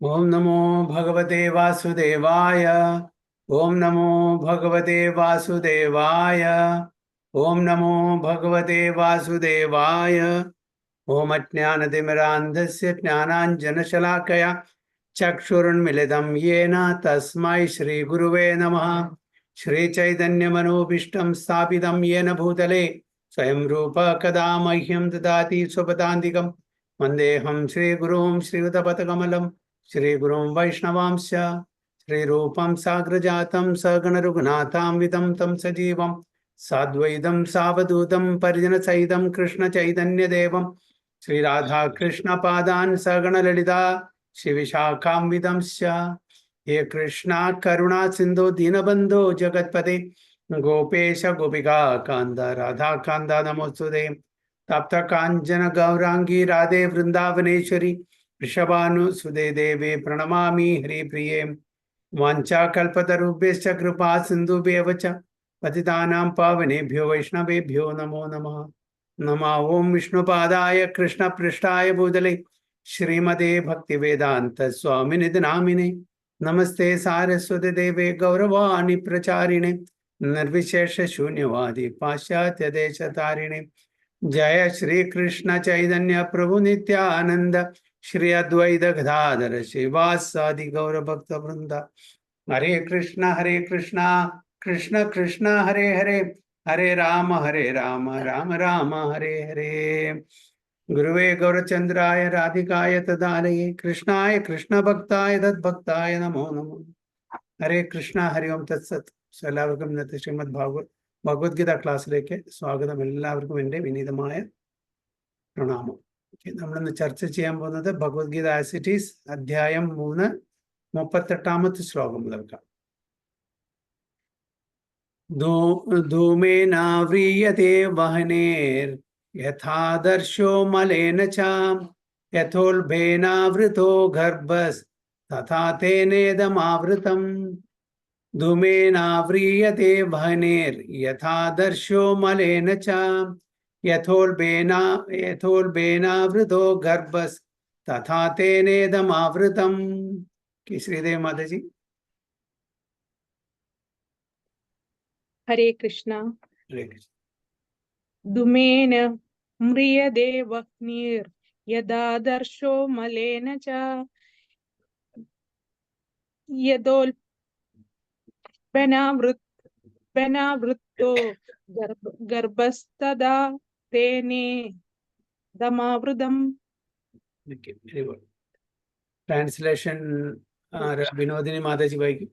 ओम नमो भगवते वासुदेवाय। ओम नमो भगवते वासुदेवाय। ओम नमो भगवते वासुदेवाय। ओम अज्ञानतिमिरान्धस्य ज्ञानाञ्जनशलाकया चक्षुरुन्मिलितं येन तस्मै श्रीगुरुवे नमः। श्रीचैतन्यमनोभीष्टं स्थापितं येन भूतले स्वयं रूप कदा मह्यं ददाति स्वपदान्तिकं वन्देऽहं श्रीगुरुं श्रीयुतपथकमलं श्रीगुरुं वैष्णवांश्च श्रीरूपं साग्रजातं सगणरघुनाथान्वितं तं सजीवं साद्वैतं सावधूतं परिजनसहितं कृष्णचैतन्यदेवं श्रीराधा कृष्णपादान् सगणललिता श्रीविशाखान्वितंश्च। हे कृष्णा करुणा सिन्धो दीनबन्धो जगत्पते गोपेश गोपिका कान्त राधा कान्त नमोस्तुते। तप्त काञ्चन गौरांगी राधे वृन्दावनेश्वरी वृषभानुसुते देवे प्रणमामि हरिप्रिये। वाञ्छाकल्पतरुभ्यश्च कृपा सिन्धुभ्येव च पतितानां पावनेभ्यो वैष्णवेभ्यो नमो नमः। नमः ओं विष्णुपादाय कृष्णपृष्ठाय भूतले श्रीमते भक्तिवेदांत स्वामिनिधि नामिने नमस्ते सारस्वती देवे गौरवाणी प्रचारिणे निर्विशेष शून्यवादी पाश्चात्य देश तारिणे। जय श्री कृष्ण चैतन्य प्रभु नित्यानंद श्री अद्वैत गदाधर श्रीवासादि गौर भक्त वृंद। हरे कृष्ण कृष्ण कृष्ण हरे हरे हरे राम राम राम हरे हरे। गुरुवे गौरचंद्राय राधिकाय तदालये कृष्णाय कृष्ण भक्ताय तद्भक्ताय नमो नमो। हरे कृष्ण हरि ओम तत्सत. എല്ലാവർക്കും ഇന്നത്തെ ശ്രീമദ് ഭഗവത്ഗീത ക്ലാസ്സിലേക്ക് സ്വാഗതം. എല്ലാവർക്കും എൻ്റെ വിനീതമായ പ്രണാമം. നമ്മളിന്ന് ചർച്ച ചെയ്യാൻ പോകുന്നത് ഭഗവത്ഗീത ആസ് ഇറ്റ് ഈസ് അധ്യായം 3 38ാമത്തെ ശ്ലോകം മുതൽക്കാം. ധൂമേനാവ്രീയതേ വഹനേർ യഥാദർശോ മലേന ച യഥോൽബേനാവൃതോ ഗർഭസ് തഥാ തേനേദമാവൃതം. ധൂമേനാവ്രീയതേ വഹനേർ യഥാദർശോ മലേന ച യഥോൽബേനാവൃതോ ഗർഭസ് തഥാ തേനേദമാവൃതം. ശ്രീദേവ് മാതാജി. ഹരേ കൃഷ്ണ. ഹരേ കൃഷ്ണ. ധൂമേന മ്രിയതേ വഹ്നിർ യഥാദർശോ മലേന ച യഥോൽബേനാവൃതോ ഗർഭസ്തഥാ തേനേദമാവൃതം. ട്രാൻസ്ലേഷൻ വിനോദിനി മാതാജി വായിക്കും.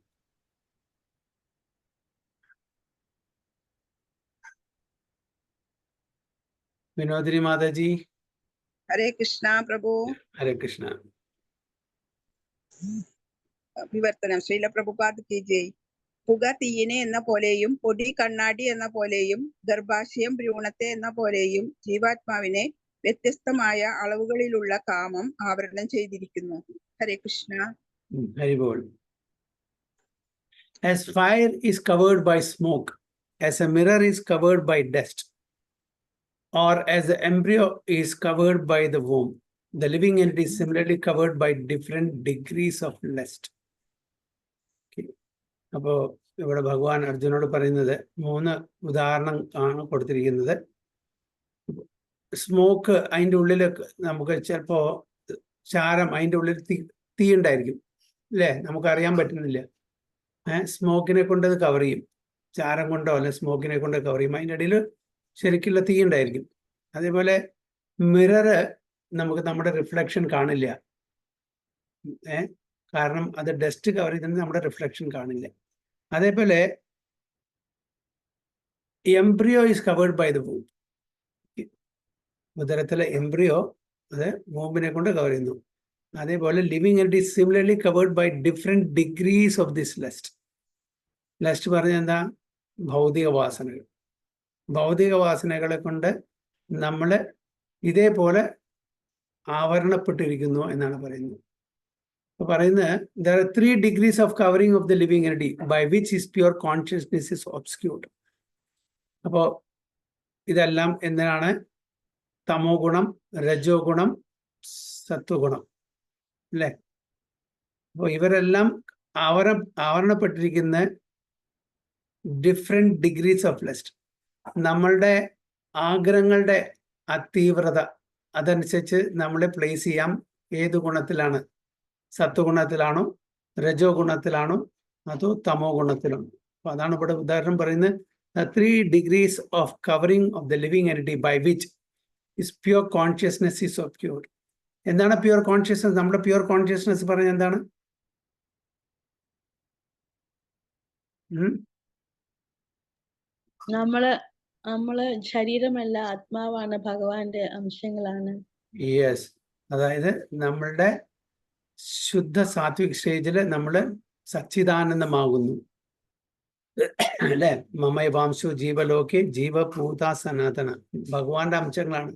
വിനോദിനി മാതാജി. ഹരേ കൃഷ്ണ പ്രഭു. ഹരേ കൃഷ്ണ. വിവർത്തനം. ശ്രീല പ്രഭുപാദ് കി ജയ്. പുക തീയിനെ എന്ന പോലെയും പൊടി കണ്ണാടി എന്ന പോലെയും ഗർഭാശയം ഭ്രൂണത്തെ എന്ന പോലെയും ജീവാത്മാവിനെ വ്യത്യസ്തമായ അളവുകളിലുള്ള കാമം ആവരണം ചെയ്തിരിക്കുന്നു. Hare Krishna. Hari bol. As fire is covered by smoke, as a mirror is covered by dust, or as the embryo is covered by the womb, the living entity is similarly covered by different degrees of lust. അപ്പോൾ ഇവിടെ ഭഗവാൻ അർജുനോട് പറയുന്നത് 3 ഉദാഹരണം ആണ് കൊടുത്തിരിക്കുന്നത്. Smoke, അതിൻ്റെ ഉള്ളിൽ നമുക്ക് ചിലപ്പോൾ ചാരം, അതിൻ്റെ ഉള്ളിൽ തീ ഉണ്ടായിരിക്കും അല്ലേ, നമുക്കറിയാൻ പറ്റുന്നില്ല. സ്മോക്കിനെ കൊണ്ട് അത് കവർ ചെയ്യും, ചാരം കൊണ്ടോ അല്ലെ സ്മോക്കിനെ കൊണ്ട് കവർ ചെയ്യും. അതിൻ്റെ ഇടയിൽ ശരിക്കുള്ള തീ ഉണ്ടായിരിക്കും. അതേപോലെ മിററ് നമുക്ക് നമ്മുടെ റിഫ്ലക്ഷൻ കാണില്ല, കാരണം അത് ഡസ്റ്റ് കവർ ചെയ്തിട്ട് നമ്മുടെ റിഫ്ലക്ഷൻ കാണില്ല. അതേപോലെ embryo is covered by the womb. ഉദരത്തിലെ എംബ്രിയോ അത് വൂമ്പിനെ കൊണ്ട് കവർ ചെയ്യുന്നു. അതേപോലെ living entity is similarly covered by different degrees of this lust. Lust പറഞ്ഞാൽ എന്താ? ഭൗതിക വാസനകൾ. ഭൗതിക വാസനകളെ കൊണ്ട് നമ്മൾ ഇതേപോലെ ആവരണപ്പെട്ടിരിക്കുന്നു എന്നാണ് പറയുന്നത്. അപ്പോൾ പറയുന്നത് there are 3 degrees of covering of the living entity by which his pure consciousness is obscured. അപ്പോൾ ഇതെല്ലാം എന്തിനാണ്? തമോ ഗുണം, രജോ ഗുണം, സത്വഗുണം അല്ലേ? അപ്പോൾ ഇവരെല്ലാം ആവരണപ്പെട്ടിരിക്കുന്ന ഡിഫറെന്റ് ഡിഗ്രീസ് ഓഫ് ലസ്റ്റ്. നമ്മളുടെ ആഗ്രഹങ്ങളുടെ തീവ്രത അതനുസരിച്ച് നമ്മളെ പ്ലേസ് ചെയ്യാം ഏത് ഗുണത്തിലാണ്, സത്വഗുണത്തിലാണോ, രജോ ഗുണത്തിലാണോ, അതോ തമോ ഗുണത്തിലാണോ. അപ്പൊ അതാണ് ഇവിടെ ഉദാഹരണം പറയുന്നത്. 3 degrees of covering of the living entity by which is pure consciousness is obscured. എന്താണ് പ്യുവർ കോൺഷ്യസ്നസ്? നമ്മുടെ പ്യുവർ കോൺഷ്യസ്നസ് പറഞ്ഞ എന്താണ്? നമ്മള് ശരീരമല്ല, ആത്മാവാണ്, ഭഗവാന്റെ അംശങ്ങളാണ്. യെസ്, അതായത് നമ്മളുടെ ശുദ്ധ സാത്വിക് സ്റ്റേജില് നമ്മള് സച്ചിദാനന്ദമാകുന്നു അല്ലെ. മമൈവാംശു ജീവലോകെ ജീവഭൂത സനാതന, ഭഗവാന്റെ അംശങ്ങളാണ്.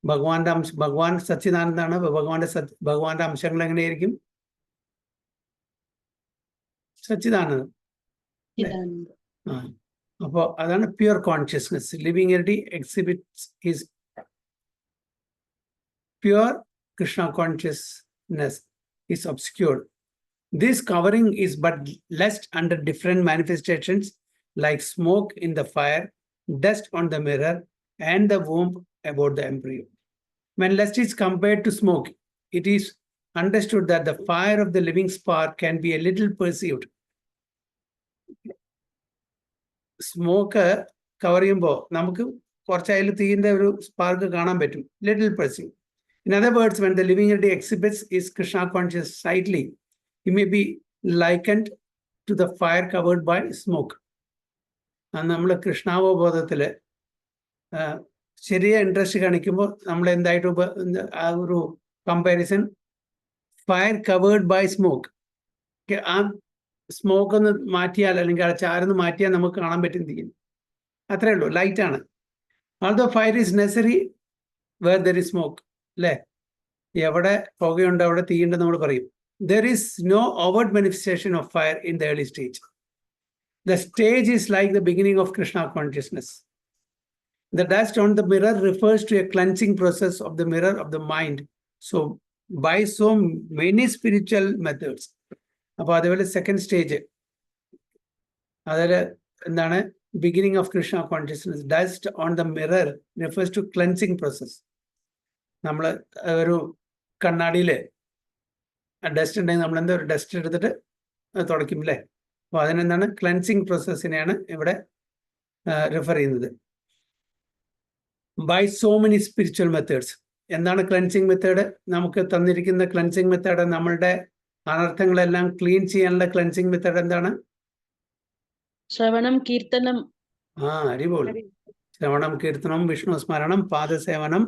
ഭഗവാൻ സച്ചിദാനന്ദാണ്. ഭഗവാന്റെ അംശങ്ങൾ എങ്ങനെയായിരിക്കും? സച്ചിദാനന്ദം. അപ്പോൾ അതാണ് pure consciousness. Living entity exhibits his pure Krishna consciousness is obscured. This covering is but lust under different manifestations like smoke in the fire, dust on the mirror, and the womb about the embryo. When lust is compared to smoke, it is understood that the fire of the living spark can be a little perceived. Smoke cover ചെയ്യുമ്പോൾ നമുക്ക് കുറച്ചായാലും തീയിൻ്റെ ഒരു spark കാണാൻ പറ്റും, little perceived. In other words, when the living entity exhibits is Krishna conscious slightly, he may be likened to the fire covered by smoke. നമ്മൾ കൃഷ്ണാവബോധത്തിൽ ശരിയ interest കാണിക്കുമ്പോൾ നമ്മൾ എന്തായിട്ട് ആ ഒരു comparison, fire covered by smoke. ആ സ്മോക്ക് ഒന്ന് മാറ്റിയാൽ അല്ലെങ്കിൽ ആ ചാരൊന്ന് മാറ്റിയാൽ നമുക്ക് കാണാൻ പറ്റും തീയും. അത്രേ ഉള്ളൂ, ലൈറ്റാണ്. although fire is necessary where there is smoke. അല്ലേ? എവിടെ പുകയുണ്ട് അവിടെ തീയുണ്ടെന്ന് നമ്മൾ പറയും. There is no overt manifestation of fire in the early stage. The stage is like the beginning of Krishna consciousness. The dust on the mirror refers to a cleansing process of the mirror of the mind. So by so many spiritual methods. അപ്പോൾ അതേപോലെ second stage, അതിൽ എന്താണ്? Beginning of Krishna consciousness. Dust on the mirror refers to cleansing process. നമ്മൾ ഒരു കണ്ണാടിയിൽ dust ഉണ്ടെങ്കിൽ നമ്മളെന്താ ഒരു ഡസ്റ്റ് എടുത്തിട്ട് തുടയ്ക്കും അല്ലേ? അപ്പോൾ അതിനെന്താണ്? ക്ലെൻസിങ് പ്രോസസ്സിനെയാണ് ഇവിടെ റിഫർ ചെയ്യുന്നത്. By so many spiritual methods. എന്താണ് ക്ലെൻസിങ് മെത്തേഡ്? നമുക്ക് തന്നിരിക്കുന്ന ക്ലെൻസിങ് മെത്തേഡ്, നമ്മളുടെ അനർത്ഥങ്ങളെല്ലാം ക്ലീൻ ചെയ്യാനുള്ള ക്ലെൻസിങ് മെത്തേഡ് എന്താണ്? ശ്രവണം, കീർത്തനം. അരിപോൾ. ശ്രവണം, കീർത്തനം, വിഷ്ണു സ്മരണം, പാദസേവനം,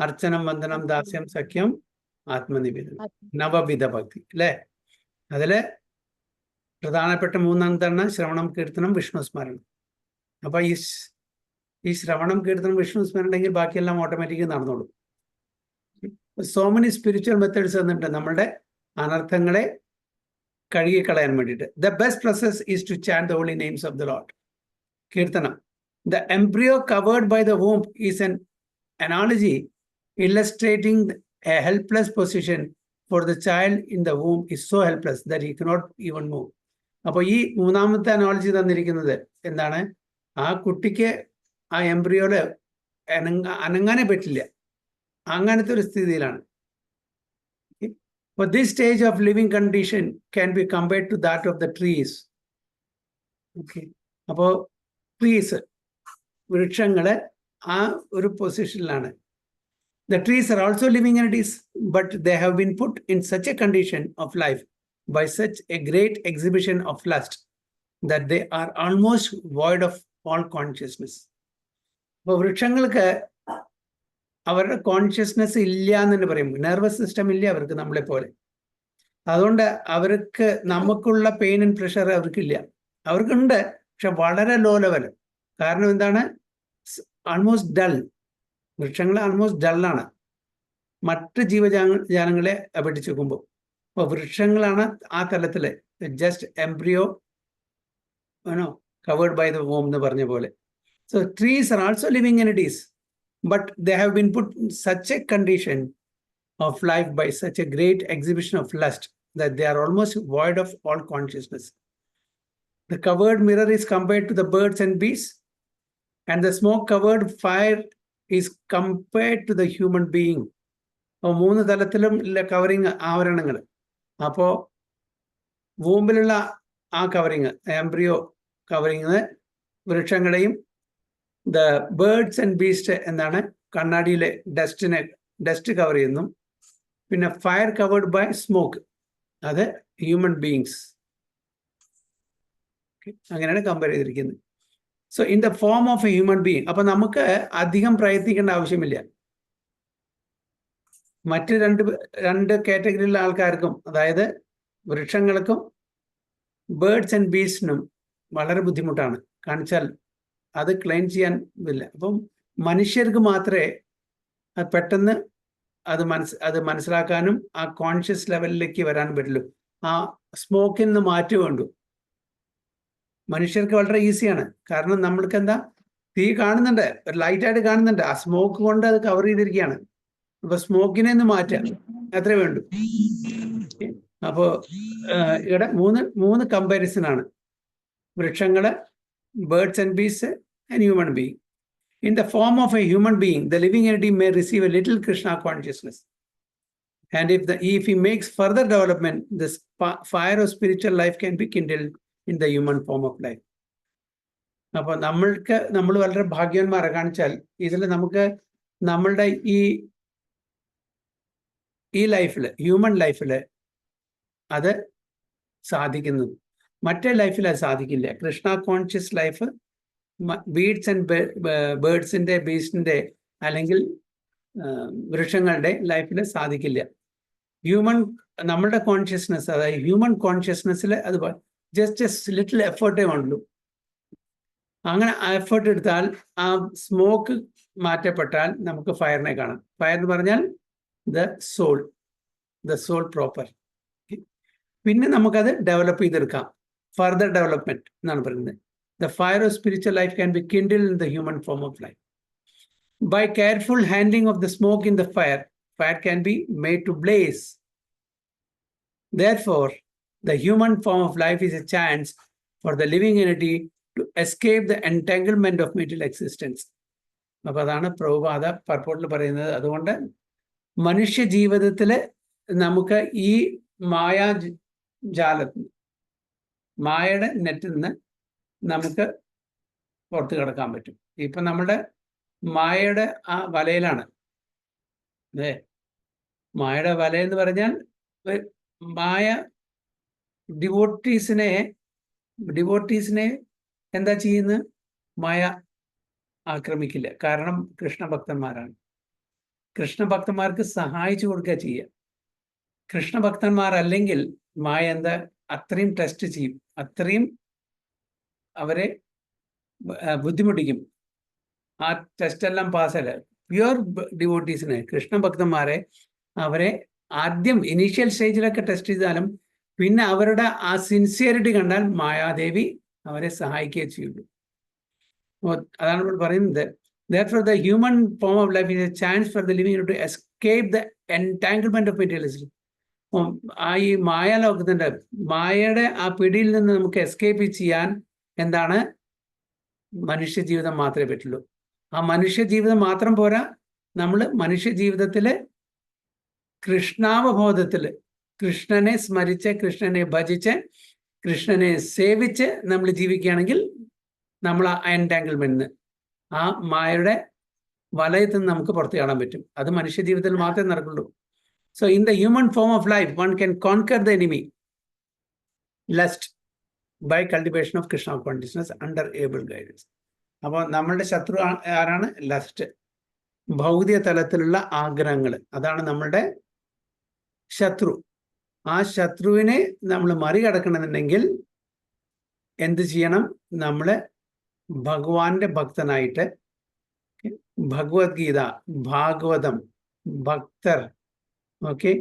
അർച്ചനം, വന്ദനം, ദാസ്യം, സഖ്യം, ആത്മനിവേദനം, നവവിധ ഭക്തി അല്ലേ? അതില് പ്രധാനപ്പെട്ട മൂന്നാമതാണ് ശ്രവണം, കീർത്തനം, വിഷ്ണു സ്മരണം. അപ്പൊ ഈ ശ്രവണം, കീർത്തനം, വിഷ്ണു സ്മരണം ഉണ്ടെങ്കിൽ ബാക്കിയെല്ലാം ഓട്ടോമാറ്റിക്കലി നടന്നോളും. സോ മെനി സ്പിരിച്വൽ മെത്തേഡ്സ് എന്നിട്ട് നമ്മളുടെ അനർത്ഥങ്ങളെ കഴുകിക്കളയാൻ വേണ്ടിയിട്ട്. The best process is to chant the holy names of the Lord. കീർത്തനം. The embryo covered by the womb ഈസ് an analogy illustrating a helpless position, for the child in the womb is so helpless that he cannot even move. അപ്പോൾ ഈ മൂന്നാമത്തെ analogy തന്നിരിക്കുന്നത് എന്താണ്? ആ കുട്ടിക്ക് ആ എംബ്രിയോയില് അനങ്ങാനേ പറ്റില്ല, അങ്ങനത്തെ ഒരു സ്ഥിതിയിലാണ്. But this stage of living condition can be compared to that of the trees. Okay. അപ്പോൾ ട്രീസ്, വൃക്ഷങ്ങള് ആ ഒരു പൊസിഷനിലാണ്. The trees are also living entities, but they have been put in such a condition of life by such a great exhibition of lust that they are almost void of all consciousness. അപ്പോൾ വൃക്ഷങ്ങൾക്ക് അവരുടെ consciousness ഇല്ല എന്ന് തന്നെ പറയും. Nervous system ഇല്ല അവർക്ക് നമ്മളെ പോലെ. അതുകൊണ്ട് അവർക്ക് നമുക്കുള്ള പെയിൻ ആൻഡ് പ്രഷർ അവർക്കില്ല. അവർക്കുണ്ട്, പക്ഷെ വളരെ ലോ ലെവൽ. കാരണം എന്താണ്? Almost dull. വൃക്ഷങ്ങൾ ആൾമോസ്റ്റ് ഡള്ളാണ് മറ്റ് ജീവജാലങ്ങളെ അപേക്ഷിച്ച് നോക്കുമ്പോൾ. അപ്പോൾ വൃക്ഷങ്ങളാണ് ആ തലത്തില് just embryo covered by the womb എന്ന് പറഞ്ഞ പോലെ. So trees are also living entities, but they have been put in such a condition of life by such a great exhibition of lust that they are almost void of all consciousness. The covered mirror is compared to the birds and beasts, and the smoke-covered fire is compared to the human being. അപ്പോൾ 3 തലത്തിലും ഉള്ള covering ആവരണങ്ങൾ. അപ്പോൾ വൂമ്പിലുള്ള ആ covering, embryo covering വൃക്ഷങ്ങളെയും the birds and beast എന്താണ് കണ്ണാടിയിലെ dust cover ചെയ്യുന്നു. പിന്നെ ഫയർ കവേർഡ് ബൈ സ്മോക്ക്, അത് ഹ്യൂമൻ ബീങ്സ്. അങ്ങനെയാണ് കമ്പയർ ചെയ്തിരിക്കുന്നത്. So in the form of a human being. അപ്പൊ നമുക്ക് അധികം പ്രയത്നിക്കേണ്ട ആവശ്യമില്ല. മറ്റ് രണ്ട് കാറ്റഗറിയിലുള്ള ആൾക്കാർക്കും, അതായത് വൃക്ഷങ്ങൾക്കും ബേർഡ്സ് ആൻഡ് ബീസ്റ്റിനും വളരെ ബുദ്ധിമുട്ടാണ്. കാണിച്ചാൽ അത് ക്ലെയിം ചെയ്യാൻ ഇല്ല. അപ്പം മനുഷ്യർക്ക് മാത്രമേ പെട്ടെന്ന് അത് മനസ്സിലാക്കാനും ആ കോൺഷ്യസ് ലെവലിലേക്ക് വരാൻ പറ്റുള്ളൂ. ആ സ്മോക്കിൽ നിന്ന് മാറ്റി വേണ്ടു. മനുഷ്യർക്ക് വളരെ ഈസിയാണ്. കാരണം നമ്മൾക്ക് എന്താ, തീ കാണുന്നുണ്ട്, ഒരു ലൈറ്റായിട്ട് കാണുന്നുണ്ട്, ആ സ്മോക്ക് കൊണ്ട് അത് കവർ ചെയ്തിരിക്കുകയാണ്. അപ്പൊ സ്മോക്കിനെ ഒന്ന് മാറ്റാം, അത്രേ വേണ്ടു. അപ്പോ ഇവിടെ മൂന്ന് കമ്പാരിസൺ ആണ്. വൃക്ഷങ്ങള്, birds and beast and human being. In the form of a human being, the living entity may receive a little Krishna consciousness. And if he makes further development, this fire of spiritual life can be kindled in the human form of life. അപ്പോൾ നമ്മൾ വളരെ ഭാഗ്യവാന്മാരെ. കാണിച്ചാൽ ഇതിൽ നമുക്ക് നമ്മളുടെ ഈ ലൈഫിൽ, human ലൈഫിൽ അത് സാധിക്കുന്നു. മറ്റേ ലൈഫിൽ അത് സാധിക്കില്ല. Krishna conscious life beasts and ബേർഡ്സിന്റെ, ബീസ്റ്റിന്റെ അല്ലെങ്കിൽ വൃക്ഷങ്ങളുടെ ലൈഫിൽ സാധിക്കില്ല. നമ്മളുടെ കോൺഷ്യസ്നെസ്, അതായത് ഹ്യൂമൻ കോൺഷ്യസ്നെസ്സിൽ അത് ജസ്റ്റ് ലിറ്റിൽ എഫേർട്ടേ വേണ്ടുള്ളൂ. അങ്ങനെ എഫേർട്ട് എടുത്താൽ ആ സ്മോക്ക് മാറ്റപ്പെട്ടാൽ നമുക്ക് ഫയറിനെ കാണാം. ഫയർ എന്ന് പറഞ്ഞാൽ ദ സോൾ പ്രോപ്പർ. പിന്നെ നമുക്കത് ഡെവലപ്പ് ചെയ്തെടുക്കാം. ഫർദർ ഡെവലപ്മെന്റ് എന്നാണ് പറയുന്നത്. The fire of spiritual life can be kindled in the human form of life. By careful handling of the smoke in the fire can be made to blaze. Therefore, the human form of life is a chance for the living entity to escape the entanglement of material existence. അപ്പോൾ അതാണ് പ്രഭുപാദ പർപ്പോട്ടിൽ പറയുന്നത്. അതുകൊണ്ട് മനുഷ്യ ജീവിതത്തിൽ നമുക്ക് ഈ മായയുടെ നെറ്റിൽ നിന്ന് നമുക്ക് പുറത്ത് കിടക്കാൻ പറ്റും. ഇപ്പൊ നമ്മുടെ മായയുടെ ആ വലയിലാണ്. മായയുടെ വല എന്ന് പറഞ്ഞാൽ മായ ഡിവോട്ടീസിനെ എന്താ ചെയ്യുന്നത്? മായ ആക്രമിക്കില്ല. കാരണം കൃഷ്ണഭക്തന്മാരാണ്. കൃഷ്ണഭക്തന്മാർക്ക് സഹായിച്ചു കൊടുക്കുക ചെയ്യുക. കൃഷ്ണഭക്തന്മാരല്ലെങ്കിൽ മായ എന്താ അത്രയും ടെസ്റ്റ് ചെയ്യും, അത്രയും അവരെ ബുദ്ധിമുട്ടിക്കും. ആ ടെസ്റ്റ് എല്ലാം പാസ്സല്ല. പ്യുവർ ഡിവോട്ടീസിനെ, കൃഷ്ണഭക്തന്മാരെ, അവരെ ആദ്യം ഇനീഷ്യൽ സ്റ്റേജിലൊക്കെ ടെസ്റ്റ് ചെയ്താലും പിന്നെ അവരുടെ ആ സിൻസിയറിറ്റി കണ്ടാൽ മായാദേവി അവരെ സഹായിക്കുകയേ ചെയ്യുള്ളൂ. അതാണ് ഇവിടെ പറയുന്നത്. Therefore, the human form of life is a chance for the living to escape the entanglement of materialism. ആ ഈ മായാലോകത്തിന്റെ, മായയുടെ ആ പിടിയിൽ നിന്ന് നമുക്ക് എസ്കേപ്പ് ചെയ്യാൻ എന്താണ്? മനുഷ്യ ജീവിതം മാത്രമേ പറ്റുള്ളൂ. ആ മനുഷ്യ ജീവിതം മാത്രം പോരാ, നമ്മൾ മനുഷ്യ ജീവിതത്തില് കൃഷ്ണാവബോധത്തില്, കൃഷ്ണനെ സ്മരിച്ച്, കൃഷ്ണനെ ഭജിച്ച്, കൃഷ്ണനെ സേവിച്ച് നമ്മൾ ജീവിക്കുകയാണെങ്കിൽ നമ്മൾ ആ എൻടാങ്കിൾമെന്റ്, ആ മായയുടെ വലയത്തിൽ നിന്ന് നമുക്ക് പുറത്ത് കാണാൻ പറ്റും. അത് മനുഷ്യ ജീവിതത്തിൽ മാത്രമേ നടക്കുള്ളൂ. So in the human form of life one can conquer the enemy lust by cultivation of Krishna consciousness under able guidance. അപ്പോൾ നമ്മളുടെ ശത്രു ആരാണ്? ലസ്റ്റ്, ഭൗതിക തലത്തിലുള്ള ആഗ്രഹങ്ങൾ. അതാണ് നമ്മളുടെ ശത്രു. ആ ശത്രുവിനെ നമ്മൾ മറികടക്കണമെന്നുണ്ടെങ്കിൽ എന്ത് ചെയ്യണം? നമ്മൾ ഭഗവാന്റെ ഭക്തനായിട്ട് ഭഗവത്ഗീത, ഭാഗവതം, ഭക്തർ, ഓക്കെ.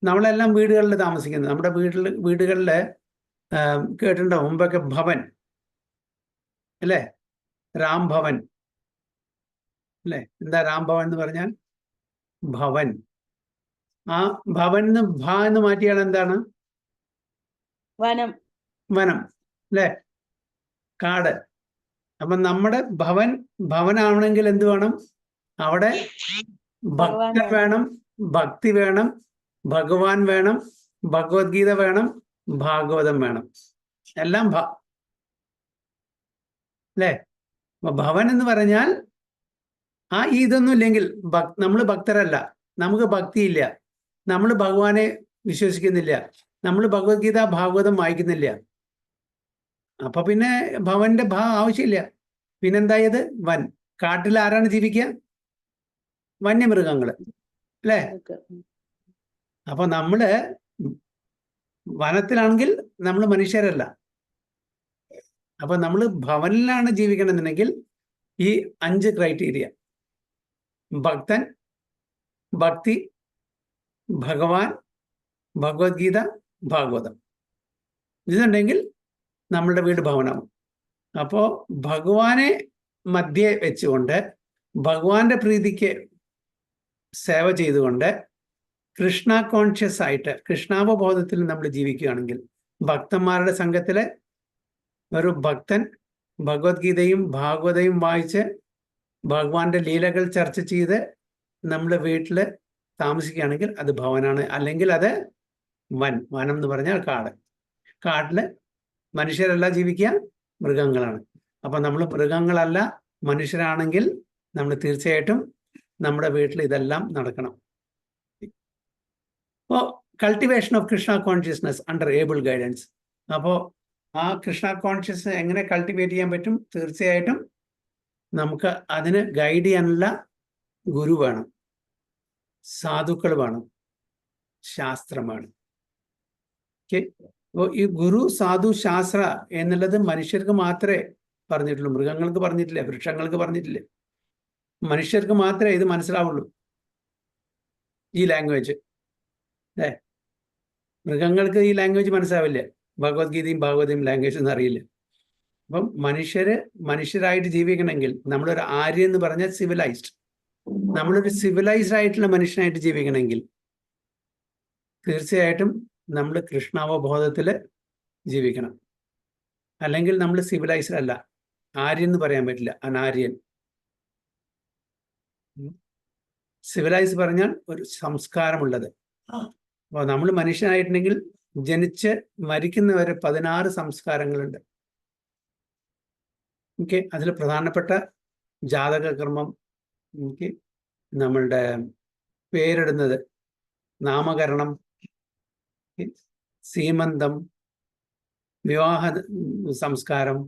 നമ്മളെല്ലാം വീടുകളിൽ താമസിക്കുന്നത്. നമ്മുടെ വീടുകളിൽ കേട്ടിട്ടുണ്ടോ? മുമ്പൊക്കെ ഭവൻ അല്ലേ? രാംഭവൻ അല്ലേ? എന്താ രാംഭവൻ എന്ന് പറഞ്ഞാൽ? ഭവൻ, ആ ഭവൻ ഭ എന്ന് മാറ്റിയാൽ എന്താണ്? വനം. വനം അല്ലേ? കാട്. അപ്പൊ നമ്മുടെ ഭവനാവണമെങ്കിൽ എന്ത് വേണം? അവിടെ ഭക്തൻ വേണം, ഭക്തി വേണം, ഭഗവാൻ വേണം, ഭഗവത്ഗീത വേണം, ഭാഗവതം വേണം. എല്ലാം അല്ലേ? അപ്പൊ ഭവൻ എന്ന് പറഞ്ഞാൽ ഇതൊന്നും ഇല്ലെങ്കിൽ നമ്മൾ ഭക്തരല്ല, നമുക്ക് ഭക്തിയില്ല, നമ്മൾ ഭഗവാനെ വിശ്വസിക്കുന്നില്ല, നമ്മൾ ഭഗവത്ഗീത ഭാഗവതം വായിക്കുന്നില്ല. അപ്പൊ പിന്നെ ഭവന്റെ ആവശ്യമില്ല. പിന്നെന്തായത്? വൻ. കാട്ടിൽ ആരാണ് ജീവിക്കുക? വന്യമൃഗങ്ങള് അല്ലേ? അപ്പൊ നമ്മള് വനത്തിലാണെങ്കിൽ നമ്മൾ മനുഷ്യരല്ല. അപ്പൊ നമ്മൾ ഭവനിലാണ് ജീവിക്കണമെന്നുണ്ടെങ്കിൽ ഈ 5 ക്രൈറ്റീരിയ: ഭക്തൻ, ഭക്തി, ഭഗവാൻ, ഭഗവത്ഗീത, ഭാഗവതം. ഇതുണ്ടെങ്കിൽ നമ്മളുടെ വീട് ഭവനാവും. അപ്പോ ഭഗവാനെ മധ്യേ വെച്ചുകൊണ്ട് ഭഗവാന്റെ പ്രീതിക്ക് സേവ ചെയ്തുകൊണ്ട് കൃഷ്ണ കോൺഷ്യസ് ആയിട്ട് കൃഷ്ണാവബോധത്തിൽ നമ്മൾ ജീവിക്കുകയാണെങ്കിൽ, ഭക്തന്മാരുടെ സംഘത്തിലെ ഒരു ഭക്തൻ ഭഗവത്ഗീതയും ഭാഗവതയും വായിച്ച് ഭഗവാന്റെ ലീലകൾ ചർച്ച ചെയ്ത് നമ്മുടെ വീട്ടിൽ താമസിക്കുകയാണെങ്കിൽ അത് ഭവനാണ്. അല്ലെങ്കിൽ അത് വനം എന്ന് പറഞ്ഞാൽ കാട്. കാട്ടില് മനുഷ്യരല്ല ജീവിക്കുക, മൃഗങ്ങളാണ്. അപ്പൊ നമ്മൾ മൃഗങ്ങളല്ല, മനുഷ്യരാണെങ്കിൽ നമ്മൾ തീർച്ചയായിട്ടും നമ്മുടെ വീട്ടിൽ ഇതെല്ലാം നടക്കണം. അപ്പോൾ cultivation of Krishna consciousness under able guidance. അപ്പോൾ ആ കൃഷ്ണ കോൺഷ്യസ് എങ്ങനെ കൾട്ടിവേറ്റ് ചെയ്യാൻ പറ്റും? തീർച്ചയായിട്ടും നമുക്ക് അതിന് ഗൈഡ് ചെയ്യാനുള്ള ഗുരു വേണം, സാധുക്കൾ വേണം, ശാസ്ത്രം വേണം. ഓക്കെ. അപ്പോൾ ഈ ഗുരു, സാധു, ശാസ്ത്ര എന്നുള്ളത് മനുഷ്യർക്ക് മാത്രമേ പറഞ്ഞിട്ടുള്ളൂ, മൃഗങ്ങൾക്ക് പറഞ്ഞിട്ടില്ല, വൃക്ഷങ്ങൾക്ക് പറഞ്ഞിട്ടില്ല. മനുഷ്യർക്ക് മാത്രമേ ഇത് മനസ്സിലാവുള്ളൂ, ഈ ലാംഗ്വേജ് അല്ലേ? മൃഗങ്ങൾക്ക് ഈ ലാംഗ്വേജ് മനസ്സിലാവില്ല, ഭഗവത്ഗീതയും ഭാഗവതയും ലാംഗ്വേജ് ഒന്നും അറിയില്ല. അപ്പം മനുഷ്യരായിട്ട് ജീവിക്കണമെങ്കിൽ നമ്മളൊരു ആര്യ എന്ന് പറഞ്ഞാൽ സിവിലൈസ്ഡ്, നമ്മളൊരു സിവിലൈസ്ഡ് ആയിട്ടുള്ള മനുഷ്യനായിട്ട് ജീവിക്കണമെങ്കിൽ തീർച്ചയായിട്ടും നമ്മൾ കൃഷ്ണാവബോധത്തിൽ ജീവിക്കണം. അല്ലെങ്കിൽ നമ്മൾ സിവിലൈസ്ഡ് അല്ല, ആര്യൻ എന്ന് പറയാൻ പറ്റില്ല, അനാര്യൻ. സിവിലൈസ് പറഞ്ഞാൽ ഒരു സംസ്കാരമുള്ളത്. അപ്പോൾ നമ്മൾ മനുഷ്യനായിട്ടുണ്ടെങ്കിൽ ജനിച്ച് മരിക്കുന്നവരെ 16 സംസ്കാരങ്ങളുണ്ട്. ഓക്കെ. അതിൽ പ്രധാനപ്പെട്ട ജാതകകർമ്മം, നമ്മളുടെ പേരിടുന്നത്, നാമകരണം, സീമന്തം, വിവാഹ സംസ്കാരം,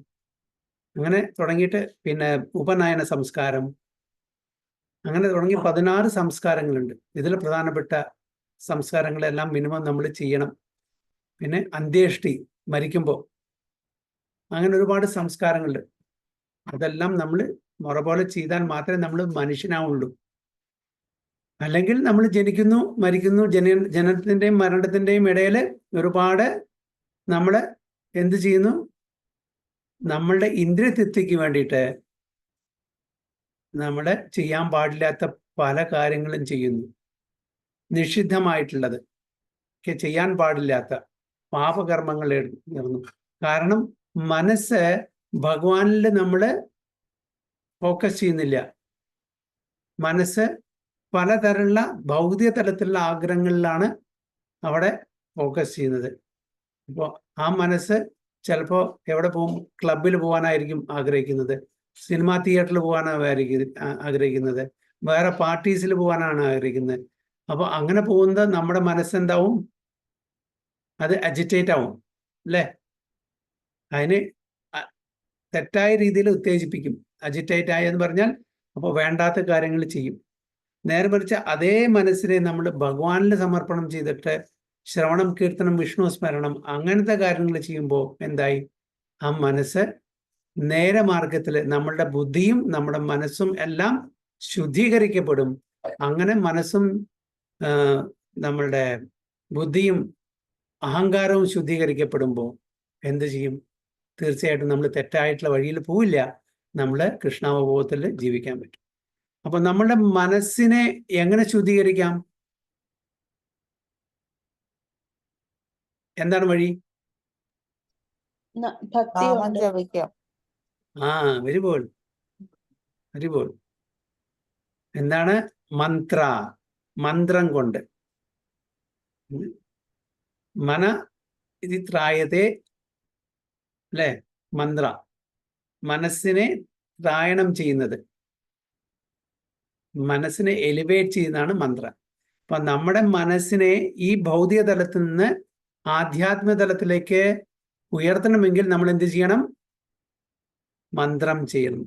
അങ്ങനെ തുടങ്ങിയിട്ട് പിന്നെ ഉപനയന സംസ്കാരം, അങ്ങനെ തുടങ്ങി 16 സംസ്കാരങ്ങളുണ്ട്. ഇതിൽ പ്രധാനപ്പെട്ട സംസ്കാരങ്ങളെല്ലാം മിനിമം നമ്മൾ ചെയ്യണം. പിന്നെ അന്ത്യേഷ്ടി, മരിക്കുമ്പോൾ, അങ്ങനെ ഒരുപാട് സംസ്കാരങ്ങളുണ്ട്. അതെല്ലാം നമ്മൾ മുറ പോലെ ചെയ്താൽ മാത്രമേ നമ്മൾ മനുഷ്യനാവുള്ളൂ. അല്ലെങ്കിൽ നമ്മൾ ജനിക്കുന്നു, മരിക്കുന്നു, ജനനത്തിൻ്റെയും മരണത്തിൻ്റെയും ഇടയിൽ ഒരുപാട് നമ്മൾ എന്ത് ചെയ്യുന്നു? നമ്മളുടെ ഇന്ദ്രിയതൃപ്തിക്ക് വേണ്ടിയിട്ട് നമ്മൾ ചെയ്യാൻ പാടില്ലാത്ത പല കാര്യങ്ങളും ചെയ്യുന്നു. നിഷിദ്ധമായിട്ടുള്ളത് ഒക്കെ ചെയ്യാൻ പാടില്ലാത്ത പാപകർമ്മങ്ങൾ നേർന്നു. കാരണം മനസ്സ് ഭഗവാനിൽ നമ്മൾ ഫോക്കസ് ചെയ്യുന്നില്ല. മനസ്സ് പലതരമുള്ള ഭൗതിക തലത്തിലുള്ള ആഗ്രഹങ്ങളിലാണ് അവിടെ ഫോക്കസ് ചെയ്യുന്നത്. അപ്പോൾ ആ മനസ്സ് ചിലപ്പോൾ എവിടെ പോകും? ക്ലബിൽ പോകാനായിരിക്കും ആഗ്രഹിക്കുന്നത്, സിനിമാ തിയേറ്ററിൽ പോകാനായിരിക്കും ആഗ്രഹിക്കുന്നത്, വേറെ പാർട്ടീസിൽ പോകാനാണ് ആഗ്രഹിക്കുന്നത്. അപ്പോൾ അങ്ങനെ പോകുന്നത് നമ്മുടെ മനസ്സെന്താവും? അത് അജിറ്റേറ്റ് ആവും അല്ലേ? അതിന് തെറ്റായ രീതിയിൽ ഉത്തേജിപ്പിക്കും. അജിറ്റേറ്റ് ആയെന്ന് പറഞ്ഞാൽ അപ്പോൾ വേണ്ടാത്ത കാര്യങ്ങൾ ചെയ്യും. നേരെ മറിച്ച് അതേ മനസ്സിനെ നമ്മൾ ഭഗവാനിൽ സമർപ്പണം ചെയ്തിട്ട് ശ്രവണം, കീർത്തനം, വിഷ്ണു സ്മരണം, അങ്ങനത്തെ കാര്യങ്ങൾ ചെയ്യുമ്പോൾ എന്തായി? ആ മനസ്സ് നേരെ മാർഗത്തിൽ നമ്മളുടെ ബുദ്ധിയും നമ്മുടെ മനസ്സും എല്ലാം ശുദ്ധീകരിക്കപ്പെടും. അങ്ങനെ മനസ്സും നമ്മളുടെ ബുദ്ധിയും അഹങ്കാരവും ശുദ്ധീകരിക്കപ്പെടുമ്പോൾ എന്ത് ചെയ്യും? തീർച്ചയായിട്ടും നമ്മൾ തെറ്റായിട്ടുള്ള വഴിയിൽ പോവില്ല, നമ്മൾ കൃഷ്ണാവബോധത്തിൽ ജീവിക്കാൻ പറ്റും. അപ്പൊ നമ്മളുടെ മനസ്സിനെ എങ്ങനെ ശുദ്ധീകരിക്കാം? എന്താണ് വഴി? ഭക്തി നാമം കൊണ്ട് ജപിക്കാം. Very good, very good. എന്താണ്? മന്ത്ര, മന്ത്രം കൊണ്ട്. മന ഇത് ത്രായത്തെ, അല്ലെ? മന്ത്ര, മനസ്സിനെ ത്രായണം ചെയ്യുന്നത്, മനസ്സിനെ എലിവേറ്റ് ചെയ്യുന്നതാണ് മന്ത്ര. അപ്പൊ നമ്മുടെ മനസ്സിനെ ഈ ഭൗതിക തലത്തിൽ നിന്ന് ആധ്യാത്മിക തലത്തിലേക്ക് ഉയർത്തണമെങ്കിൽ നമ്മൾ എന്ത് ചെയ്യണം? മന്ത്രം ചെയ്യണം.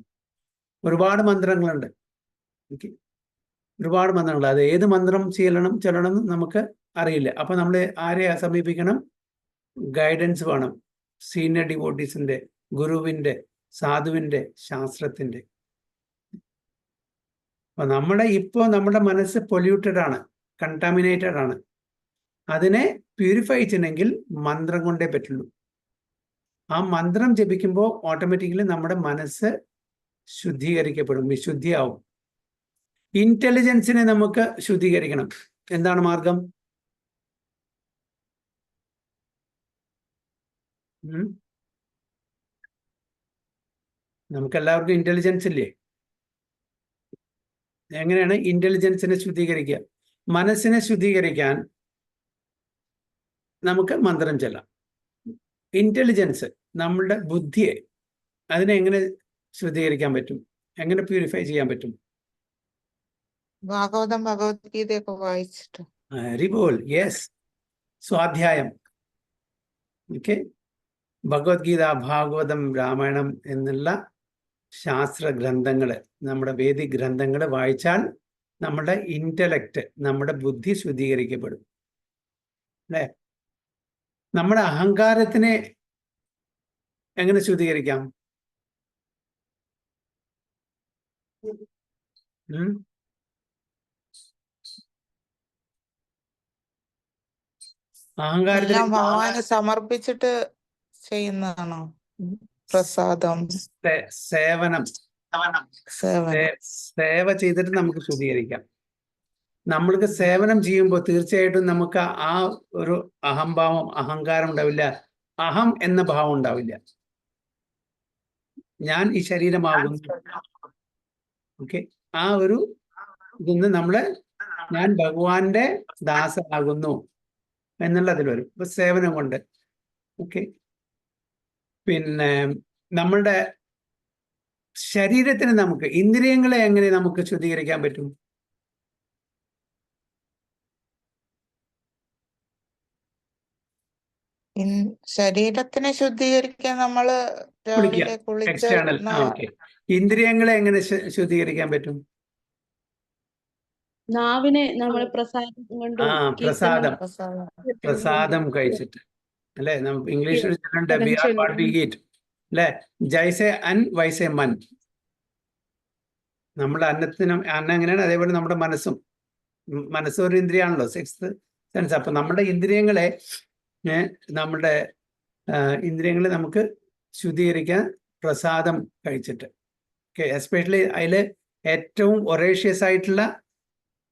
ഒരുപാട് മന്ത്രങ്ങളുണ്ട്. ഒരുപാട് മന്ത്രങ്ങൾ. അത് ഏത് മന്ത്രം ചൊല്ലണം നമുക്ക് അറിയില്ല. അപ്പൊ നമ്മൾ ആരെ സമീപിക്കണം? ഗൈഡൻസ് വേണം. സീനിയർ ഡിവോട്ടീസിന്റെ, ഗുരുവിന്റെ, സാധുവിന്റെ, ശാസ്ത്രത്തിന്റെ. അപ്പൊ നമ്മുടെ മനസ്സ് പൊല്യൂട്ടഡ് ആണ്, കണ്ടാമിനേറ്റഡ് ആണ്. അതിനെ പ്യൂരിഫൈ ചെയ്യണമെങ്കിൽ മന്ത്രം കൊണ്ടേ പറ്റുള്ളൂ. ആ മന്ത്രം ജപിക്കുമ്പോൾ ഓട്ടോമാറ്റിക്കലി നമ്മുടെ മനസ്സ് ശുദ്ധീകരിക്കപ്പെടും, വിശുദ്ധിയാവും. ഇന്റലിജൻസിനെ നമുക്ക് ശുദ്ധീകരിക്കണം. എന്താണ് മാർഗം? നമുക്കെല്ലാവർക്കും ഇന്റലിജൻസ് ഇല്ലേ? എങ്ങനെയാണ് ഇന്റലിജൻസിനെ ശുദ്ധീകരിക്കുക? മനസ്സിനെ ശുദ്ധീകരിക്കാൻ നമുക്ക് മന്ത്രം ചൊല്ലാം. ഇന്റലിജൻസ്, നമ്മളുടെ ബുദ്ധിയെ, അതിനെ എങ്ങനെ ശുദ്ധീകരിക്കാൻ പറ്റും? എങ്ങനെ പ്യൂരിഫൈ ചെയ്യാൻ പറ്റും? ഭാഗവതം, ഭഗവത്ഗീതയൊക്കെ വായിച്ചിട്ട്. Very good, yes. സ്വാധ്യായം. Okay, Bhagavad Gita, Bhagavatam, Ramayanam എന്നുള്ള ശാസ്ത്ര ഗ്രന്ഥങ്ങള്, നമ്മുടെ വേദിക് ഗ്രന്ഥങ്ങൾ വായിച്ചാൽ നമ്മുടെ ഇന്റലക്ട്, നമ്മുടെ ബുദ്ധി ശുദ്ധീകരിക്കപ്പെടും, അല്ലേ? നമ്മുടെ അഹങ്കാരത്തിനെ എങ്ങനെ ശുദ്ധീകരിക്കാം? എല്ലാം ഭഗവാന് സമർപ്പിച്ചിട്ട് ചെയ്യുന്നതാണോ? പ്രസാദം, സേവനം, സേവ ചെയ്തിട്ട് നമുക്ക് ശുദ്ധീകരിക്കാം. നമ്മൾക്ക് സേവനം ചെയ്യുമ്പോൾ തീർച്ചയായിട്ടും നമുക്ക് ആ ഒരു അഹംഭാവം, അഹങ്കാരം ഉണ്ടാവില്ല, അഹം എന്ന ഭാവം ഉണ്ടാവില്ല. ഞാൻ ഈ ശരീരമാകുന്നു, ഓക്കെ, ആ ഒരു ഇതിന്ന് നമ്മള് ഞാൻ ഭഗവാന്റെ ദാസനാകുന്നു എന്നുള്ളതിൽ വരും. ഇപ്പൊ സേവനം കൊണ്ട്. ഓക്കെ, പിന്നെ നമ്മളുടെ ശരീരത്തിന്, നമുക്ക് ഇന്ദ്രിയങ്ങളെ എങ്ങനെ നമുക്ക് ശുദ്ധീകരിക്കാൻ പറ്റും? ശരീരത്തിനെ ശുദ്ധീകരിക്കാൻ നമ്മള് രാവിലെ കുളിച്ച് എക്സ്റ്റേണൽ. ഓക്കെ, ഇന്ദ്രിയങ്ങളെ എങ്ങനെ ശുദ്ധീകരിക്കാൻ പറ്റും? നാവിനെ നമ്മൾ പ്രസാദം കൊണ്ട് പ്രസാദം കഴിച്ചിട്ട്, അല്ലെ? നമുക്ക് ഇംഗ്ലീഷിൽ we are what we eat, അല്ലെ? ജൈസെ അൻ വൈസെ മൻ. നമ്മുടെ അന്നം എങ്ങനെയാണ്, അതേപോലെ നമ്മുടെ മനസ്സും ഒരു ഇന്ദ്രിയാണല്ലോ, സിക്സ്ത് സെൻസ്. അപ്പൊ നമ്മുടെ ഇന്ദ്രിയങ്ങളെ നമുക്ക് ശുദ്ധീകരിക്കാൻ പ്രസാദം കഴിച്ചിട്ട്. ഓക്കെ, എസ്പെഷ്യലി അതില് ഏറ്റവും ഒറേഷ്യസ് ആയിട്ടുള്ള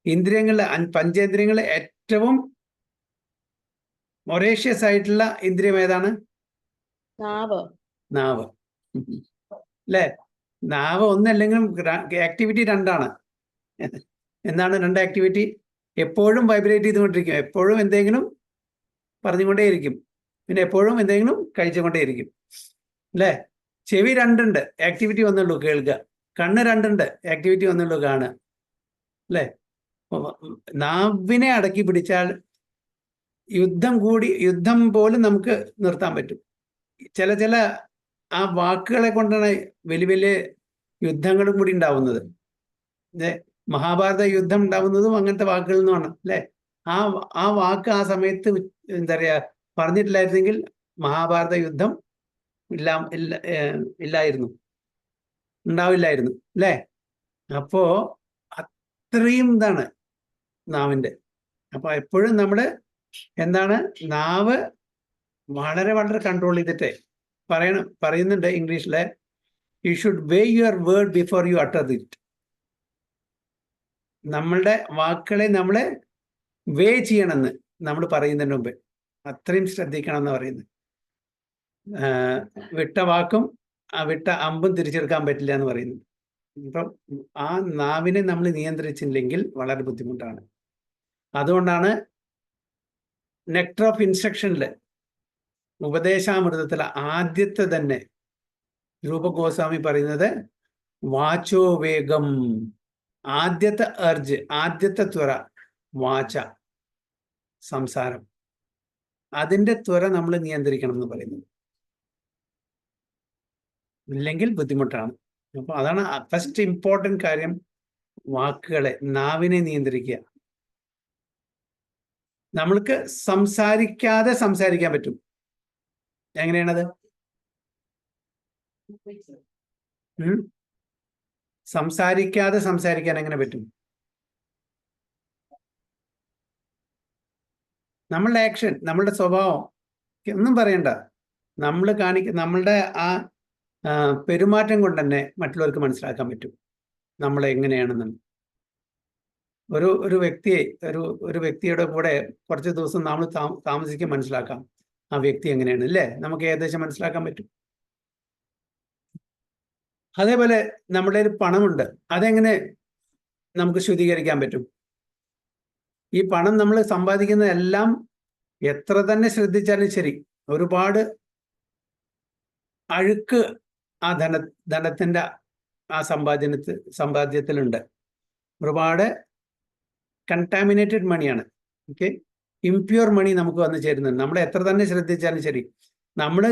ഇന്ദ്രിയങ്ങളിലെ, പഞ്ചേന്ദ്രിയങ്ങളിലെ ഏറ്റവും ഒറേഷ്യസ് ആയിട്ടുള്ള ഇന്ദ്രിയം ഏതാണ്? നാവ്, അല്ലേ? നാവ് ഒന്നല്ലെങ്കിലും ആക്ടിവിറ്റി രണ്ടാണ്. എന്താണ് രണ്ട് ആക്ടിവിറ്റി? എപ്പോഴും വൈബ്രേറ്റ് ചെയ്തുകൊണ്ടിരിക്കും, എപ്പോഴും എന്തെങ്കിലും പറഞ്ഞുകൊണ്ടേയിരിക്കും, പിന്നെ എപ്പോഴും എന്തെങ്കിലും കഴിച്ചുകൊണ്ടേയിരിക്കും, അല്ലേ? ചെവി രണ്ടുണ്ട്, ആക്ടിവിറ്റി ഒന്നുള്ളൂ കേൾക്കുക. കണ്ണ് രണ്ടുണ്ട്, ആക്ടിവിറ്റി ഒന്നുള്ളൂ കാണുക, അല്ലേ? നാവിനെ അടക്കി പിടിച്ചാൽ യുദ്ധം പോലും നമുക്ക് നിർത്താൻ പറ്റും. ചില ആ വാക്കുകളെ കൊണ്ടാണ് വലിയ വലിയ യുദ്ധങ്ങളും കൂടി ഉണ്ടാവുന്നത്. മഹാഭാരത യുദ്ധം ഉണ്ടാവുന്നതും അങ്ങനത്തെ വാക്കുകളിൽ നിന്നാണ്, അല്ലെ? ആ വാക്ക് ആ സമയത്ത് എന്താ പറയാ പറഞ്ഞിട്ടില്ലായിരുന്നെങ്കിൽ മഹാഭാരത യുദ്ധം ഉണ്ടാവില്ലായിരുന്നു, അല്ലേ? അപ്പോ അത്രയും ഇതാണ് നാവിന്റെ. അപ്പൊ എപ്പോഴും നമ്മള് എന്താണ്, നാവ് വളരെ വളരെ കൺട്രോൾ ചെയ്തിട്ട് പറയുന്നുണ്ട് ഇംഗ്ലീഷിലെ, you should weigh your word before you utter it. നമ്മളുടെ വാക്കുകളെ നമ്മളെ വേ ചെയ്യണമെന്ന് നമ്മൾ പറയുന്നതിന് മുമ്പ്. അത്രയും ശ്രദ്ധിക്കണം എന്ന് പറയുന്നത്. വിട്ട വാക്കും വിട്ട അമ്പും തിരിച്ചെടുക്കാൻ പറ്റില്ല എന്ന് പറയുന്നു. ഇപ്പം ആ നാവിനെ നമ്മൾ നിയന്ത്രിച്ചില്ലെങ്കിൽ വളരെ ബുദ്ധിമുട്ടാണ്. അതുകൊണ്ടാണ് നെക്ടർ ഓഫ് ഇൻസ്ട്രക്ഷനിൽ ഉപദേശാമൃതത്തിൽ ആദ്യത്തെ തന്നെ രൂപഗോസ്വാമി പറയുന്നത് വാചോ വേഗം. ആദ്യത്തെ അർജ്, ആദ്യത്തെ ത്വര വാച, സംസാരം. അതിൻ്റെ ത്വര നമ്മൾ നിയന്ത്രിക്കണം എന്ന് പറയുന്നത്. ഇല്ലെങ്കിൽ ബുദ്ധിമുട്ടാണ്. അപ്പോൾ അതാണ് ഫസ്റ്റ് ഇമ്പോർട്ടൻറ്റ് കാര്യം, വാക്കുകളെ, നാവിനെ നിയന്ത്രിക്കുക. നമ്മൾക്ക് സംസാരിക്കാതെ സംസാരിക്കാൻ പറ്റും. എങ്ങനെയാണത്? സംസാരിക്കാതെ സംസാരിക്കാൻ എങ്ങനെ പറ്റും? നമ്മളുടെ ആക്ഷൻ, നമ്മളുടെ സ്വഭാവം ഒന്നും പറയണ്ട, നമ്മൾ നമ്മളുടെ ആ പെരുമാറ്റം കൊണ്ട് തന്നെ മറ്റുള്ളവർക്ക് മനസ്സിലാക്കാൻ പറ്റും നമ്മൾ എങ്ങനെയാണെന്ന്. ഒരു വ്യക്തിയെ ഒരു വ്യക്തിയുടെ കൂടെ കുറച്ച് ദിവസം നമ്മൾ താമസിക്കാൻ മനസ്സിലാക്കാം ആ വ്യക്തി എങ്ങനെയാണ്, അല്ലേ? നമുക്ക് ഏകദേശം മനസ്സിലാക്കാൻ പറ്റും. അതേപോലെ നമ്മുടെ ഒരു പണമുണ്ട്, അതെങ്ങനെ നമുക്ക് ശുദ്ധീകരിക്കാൻ പറ്റും? ഈ പണം നമ്മൾ സമ്പാദിക്കുന്നതെല്ലാം എത്ര തന്നെ ശ്രദ്ധിച്ചാലും ശരി, ഒരുപാട് അഴുക്ക് ആ ധനത്തിന്റെ ആ സമ്പാദ്യത്തിലുണ്ട്. ഒരുപാട് കണ്ടാമിനേറ്റഡ് മണിയാണ്. ഓക്കെ, ഇംപ്യൂർ മണി നമുക്ക് വന്നു ചേരുന്നുണ്ട്. നമ്മൾ എത്ര തന്നെ ശ്രദ്ധിച്ചാലും ശരി, നമ്മൾ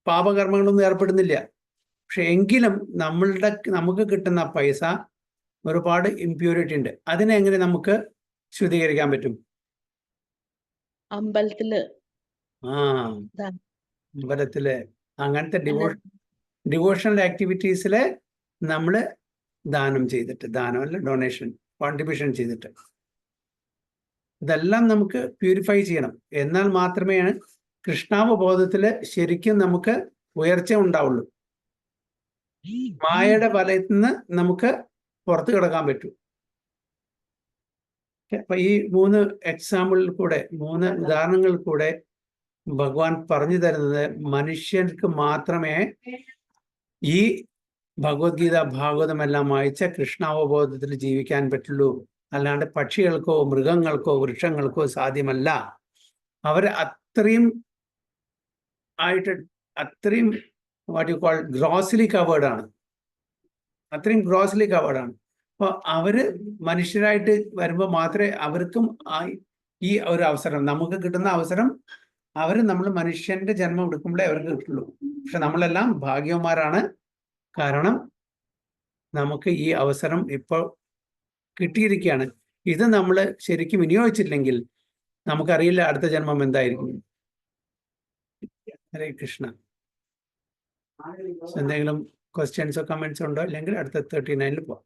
പാപകർമ്മങ്ങളൊന്നും ഏർപ്പെടുന്നില്ല. പക്ഷെ എങ്കിലും നമുക്ക് കിട്ടുന്ന പൈസ ഒരുപാട് ഇംപ്യൂരിറ്റി ഉണ്ട്. അതിനെ എങ്ങനെ നമുക്ക് ശുദ്ധീകരിക്കാൻ പറ്റും? അമ്പലത്തില് അങ്ങനത്തെ ഡിവോഷണൽ ആക്ടിവിറ്റീസിൽ നമ്മൾ ദാനം ചെയ്തിട്ട്, ദാനമല്ല ഡൊണേഷൻ, കോൺട്രിബ്യൂഷൻ ചെയ്തിട്ട് ഇതെല്ലാം നമുക്ക് പ്യൂരിഫൈ ചെയ്യണം. എന്നാൽ മാത്രമേ കൃഷ്ണാവബോധത്തിൽ ശരിക്കും നമുക്ക് ഉയർച്ച ഉണ്ടാവുള്ളൂ. മായയുടെ വലയത്തിൽ നിന്ന് നമുക്ക് പുറത്തു കിടക്കാൻ പറ്റൂ. അപ്പൊ ഈ 3 എക്സാമ്പിളിൽ കൂടെ, 3 ഉദാഹരണങ്ങളിൽ കൂടെ ഭഗവാൻ പറഞ്ഞു തരുന്നത് മനുഷ്യർക്ക് മാത്രമേ ഈ ഭഗവത്ഗീത ഭാഗവതമെല്ലാം വായിച്ച കൃഷ്ണാവബോധത്തിൽ ജീവിക്കാൻ പറ്റുള്ളൂ. അല്ലാണ്ട് പക്ഷികൾക്കോ മൃഗങ്ങൾക്കോ വൃക്ഷങ്ങൾക്കോ സാധ്യമല്ല. അവർ അത്രയും വാട്ട് യു കോൾ ഗ്രോസ്ലി കവേർഡ് ആണ്. അത്രയും ഗ്രോസ്ലി കവേർഡ് ആണ്. അപ്പോൾ അവര് മനുഷ്യരായിട്ട് വരുമ്പോൾ മാത്രമേ അവർക്കും ഈ ഒരു അവസരം, നമുക്ക് കിട്ടുന്ന അവസരം, നമ്മൾ മനുഷ്യന്റെ ജന്മം എടുക്കുമ്പോഴേ അവർക്ക് കിട്ടുള്ളൂ. പക്ഷെ നമ്മളെല്ലാം ഭാഗ്യവന്മാരാണ്. കാരണം നമുക്ക് ഈ അവസരം ഇപ്പോൾ കിട്ടിയിരിക്കുകയാണ്. ഇത് നമ്മൾ ശരിക്കും വിനിയോഗിച്ചില്ലെങ്കിൽ നമുക്കറിയില്ല അടുത്ത ജന്മം എന്തായിരിക്കും. ഹരേ കൃഷ്ണ. എന്തെങ്കിലും ക്വസ്റ്റ്യൻസോ കമന്റ്സോ ഉണ്ടോ? ഇല്ലെങ്കിൽ അടുത്ത 39 പോവാം.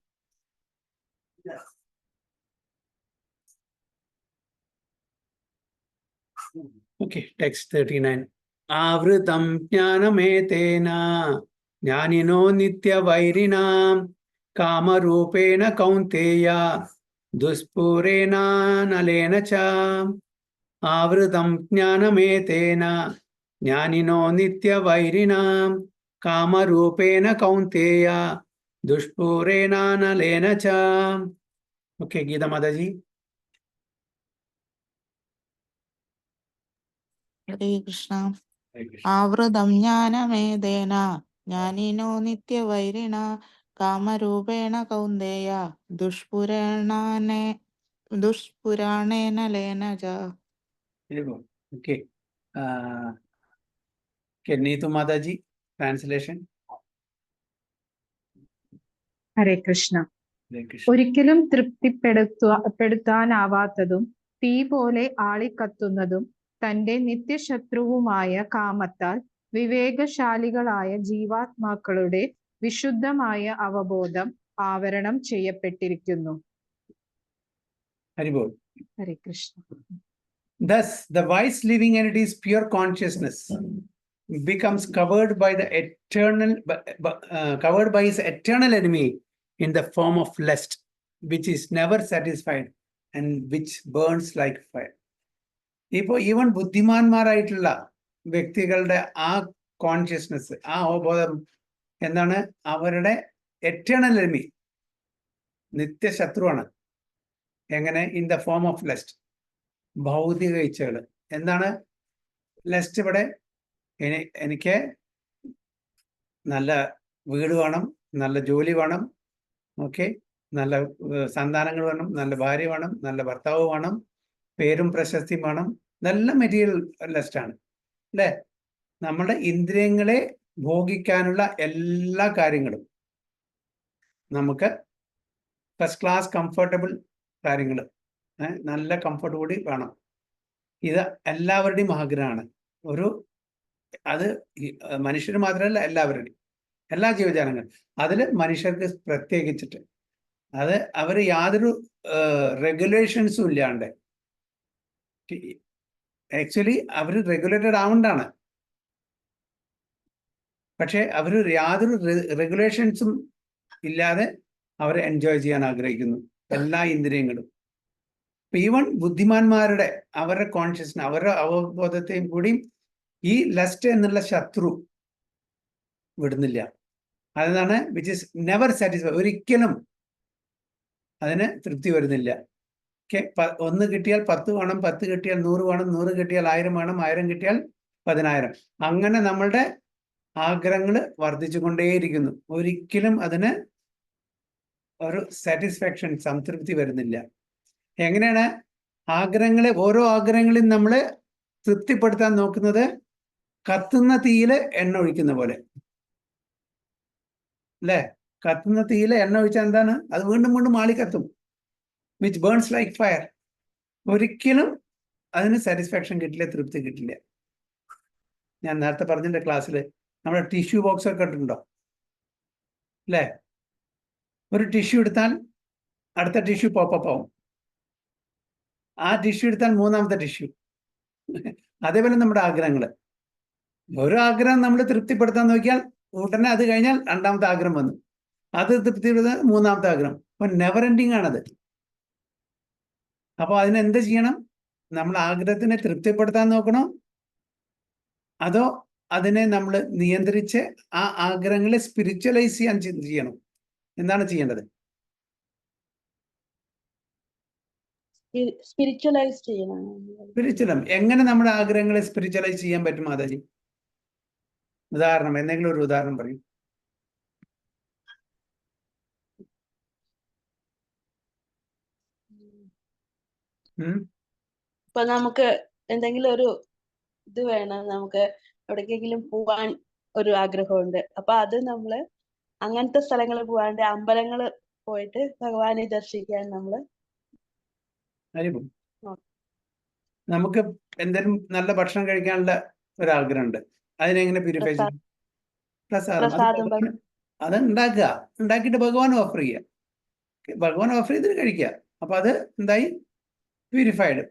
Okay, text 39. ആവൃതം ജ്ഞാനമേതേന ജ്ഞാനിനോ നിത്യവൈരിണാം കാമരൂപേണ കൗന്തേയ ദുസ്പൂരേണ നലേന ച. ആവൃതം ജ്ഞാനമേതേന ജ്ഞാനിനോ നിത്യവൈരിണാം കാമരൂപേണ കൗന്തേയ ദുഷ്പൂരേണ നലേന ച. ഓക്കെ, ഗീത മാതാജി. ഹരേ കൃഷ്ണ. ആവൃതം ജ്ഞാനമേതേന ജ്ഞാനിനോ നിത്യവൈരിണ കാമരൂപേണ കൗന്ദേയ ദുഷ്പുരാണേന ലേന ച. Okay, Neetu Mataji, translation. ഹരേ കൃഷ്ണ. ഒരിക്കലും തൃപ്തിപ്പെടുത്താനാവാത്തതും തീ പോലെ ആളിക്കത്തുന്നതും തന്റെ നിത്യശത്രുവുമായ കാമത്താൽ വിവേകശാലികളായ ജീവാത്മാക്കളുടെ വിശുദ്ധമായ അവബോധം ആവരണം ചെയ്യപ്പെട്ടിരിക്കുന്നു. ഹരിബോൾ. ഹരേ Krishna. Thus, the wise living entity's pure consciousness becomes covered by his eternal enemy in the form of lust, which is never satisfied and which burns like fire. ഇപ്പോൾ ഈവൻ ബുദ്ധിമാന്മാരായിട്ടുള്ള വ്യക്തികളുടെ ആ കോൺഷ്യസ്നെസ്, ആ അവബോധം എന്താണ്? അവരുടെ എറ്റേണൽ എനിമി, നിത്യശത്രുവാണ്. എങ്ങനെ? In the form of lust, ഭൗതിക ഇച്ഛകൾ. എന്താണ് ലസ്റ്റ്? ഇവിടെ എനിക്ക് നല്ല വീട് വേണം, നല്ല ജോലി വേണം, ഓക്കെ, നല്ല സന്താനങ്ങൾ വേണം, നല്ല ഭാര്യ വേണം, നല്ല ഭർത്താവ് വേണം, പേരും പ്രശസ്തിയും വേണം. നല്ല മെറ്റീരിയൽ ലസ്റ്റാണ് അല്ലേ? നമ്മുടെ ഇന്ദ്രിയങ്ങളെ ഭോഗിക്കാനുള്ള എല്ലാ കാര്യങ്ങളും നമുക്ക് ഫസ്റ്റ് ക്ലാസ് കംഫർട്ടബിൾ കാര്യങ്ങൾ, നല്ല കംഫർട്ട് കൂടി വേണം. ഇത് എല്ലാവരുടെയും ആഗ്രഹമാണ്. അത് മനുഷ്യർ മാത്രമല്ല, എല്ലാവരുടെയും, എല്ലാ ജീവജാലങ്ങളും. അതിൽ മനുഷ്യർക്ക് പ്രത്യേകിച്ചിട്ട് അത് അവർ യാതൊരു റെഗുലേഷൻസും ഇല്ലാണ്ട്, ആക്ച്വലി അവർ റെഗുലേറ്റഡ് ആവേണ്ടാണ്, പക്ഷെ അവർ യാതൊരു റെഗുലേഷൻസും ഇല്ലാതെ അവർ എൻജോയ് ചെയ്യാൻ ആഗ്രഹിക്കുന്നു എല്ലാ ഇന്ദ്രിയങ്ങളും. ഈവൻ ബുദ്ധിമാന്മാരുടെ അവരുടെ കോൺഷ്യസ്നസ്, അവരുടെ അവബോധത്തെയും കൂടി ഈ ലസ്റ്റ് എന്നുള്ള ശത്രു വിടുന്നില്ല. അതാണ് വിച്ച് ഇസ് നെവർ സാറ്റിസ്ഫൈ. ഒരിക്കലും അതിന് തൃപ്തി വരുന്നില്ല. ഒന്ന് കിട്ടിയാൽ 10 വേണം, 10 കിട്ടിയാൽ 100 വേണം, 100 കിട്ടിയാൽ 1000 വേണം, 1000 കിട്ടിയാൽ 10000. അങ്ങനെ നമ്മളുടെ ആഗ്രഹങ്ങൾ വർദ്ധിച്ചു കൊണ്ടേയിരിക്കുന്നു. ഒരിക്കലും അതിന് ഒരു സാറ്റിസ്ഫാക്ഷൻ, സംതൃപ്തി വരുന്നില്ല. എങ്ങനെയാണ് ആഗ്രഹങ്ങളെ, ഓരോ ആഗ്രഹങ്ങളെയും നമ്മൾ തൃപ്തിപ്പെടുത്താൻ നോക്കുന്നത്? കത്തുന്ന തീയിൽ എണ്ണ ഒഴിക്കുന്ന പോലെ അല്ലേ? കത്തുന്ന തീയിൽ എണ്ണ ഒഴിച്ചാൽ എന്താണ്? അത് വീണ്ടും വീണ്ടും മാളി കത്തും, വിച്ച് ബേൺസ് ലൈക്ക് ഫയർ. ഒരിക്കലും അതിന് സാറ്റിസ്ഫാക്ഷൻ കിട്ടില്ല, തൃപ്തി കിട്ടില്ല. ഞാൻ നേരത്തെ പറഞ്ഞിട്ടുണ്ട് ക്ലാസ്സിൽ, നമ്മുടെ ടിഷ്യൂ ബോക്സ് ഒക്കെ ഇട്ടിട്ടുണ്ടോ അല്ലേ? ഒരു ടിഷ്യൂ എടുത്താൽ അടുത്ത ടിഷ്യൂ പോപ്പപ്പ് ആവും, ആ ടിഷ്യൂ എടുത്താൽ മൂന്നാമത്തെ ടിഷ്യൂ. അതേപോലെ നമ്മുടെ ആഗ്രഹങ്ങൾ, ഒരു ആഗ്രഹം നമ്മൾ തൃപ്തിപ്പെടുത്താൻ നോക്കിയാൽ ഉടനെ അത് കഴിഞ്ഞാൽ രണ്ടാമത്തെ ആഗ്രഹം വന്നു, അത് തൃപ്തിപ്പെടുത്താൻ മൂന്നാമത്തെ ആഗ്രഹം. അപ്പൊ നെവർ എൻഡിങ് ആണത്. അപ്പോൾ അതിനെന്ത് ചെയ്യണം? നമ്മൾ ആഗ്രഹത്തിനെ തൃപ്തിപ്പെടുത്താൻ നോക്കണോ, അതോ അതിനെ നമ്മൾ നിയന്ത്രിച്ച് ആ ആഗ്രഹങ്ങളെ സ്പിരിച്വലൈസ് ചെയ്യാൻ ചെയ്യണം? എന്താണ് ചെയ്യേണ്ടത്? സ്പിരിച്വലൈസ് ചെയ്യണം. സ്പിരിച്വലം എങ്ങനെ നമ്മുടെ ആഗ്രഹങ്ങളെ സ്പിരിച്വലൈസ് ചെയ്യാൻ പറ്റും മാതാജി? ഉദാഹരണം, എന്തെങ്കിലും ഒരു ഉദാഹരണം പറയും. ഇപ്പൊ നമുക്ക് എന്തെങ്കിലും ഒരു ഇത് വേണം, നമുക്ക് എവിടേക്കെങ്കിലും പോവാൻ ഒരു ആഗ്രഹമുണ്ട്. അപ്പൊ അത് നമ്മള് അങ്ങനത്തെ സ്ഥലങ്ങളിൽ പോവാണ്ട് അമ്പലങ്ങൾ പോയിട്ട് ഭഗവാനെ ദർശിക്കാൻ നമ്മള് നമുക്ക് എന്തെങ്കിലും നല്ല ഭക്ഷണം കഴിക്കാനുള്ള ഒരാഗ്രഹമുണ്ട്, അതിനെങ്ങനെ പ്യൂരിഫൈ ചെയ്യും? പ്രസാദം. അത് ഉണ്ടാക്കിയിട്ട് ഭഗവാൻ ഓഫർ ചെയ്യുക, ഭഗവാൻ ഓഫർ ചെയ്തിട്ട് കഴിക്കുക. അപ്പൊ അത് എന്തായി? പ്യൂരിഫൈഡ്,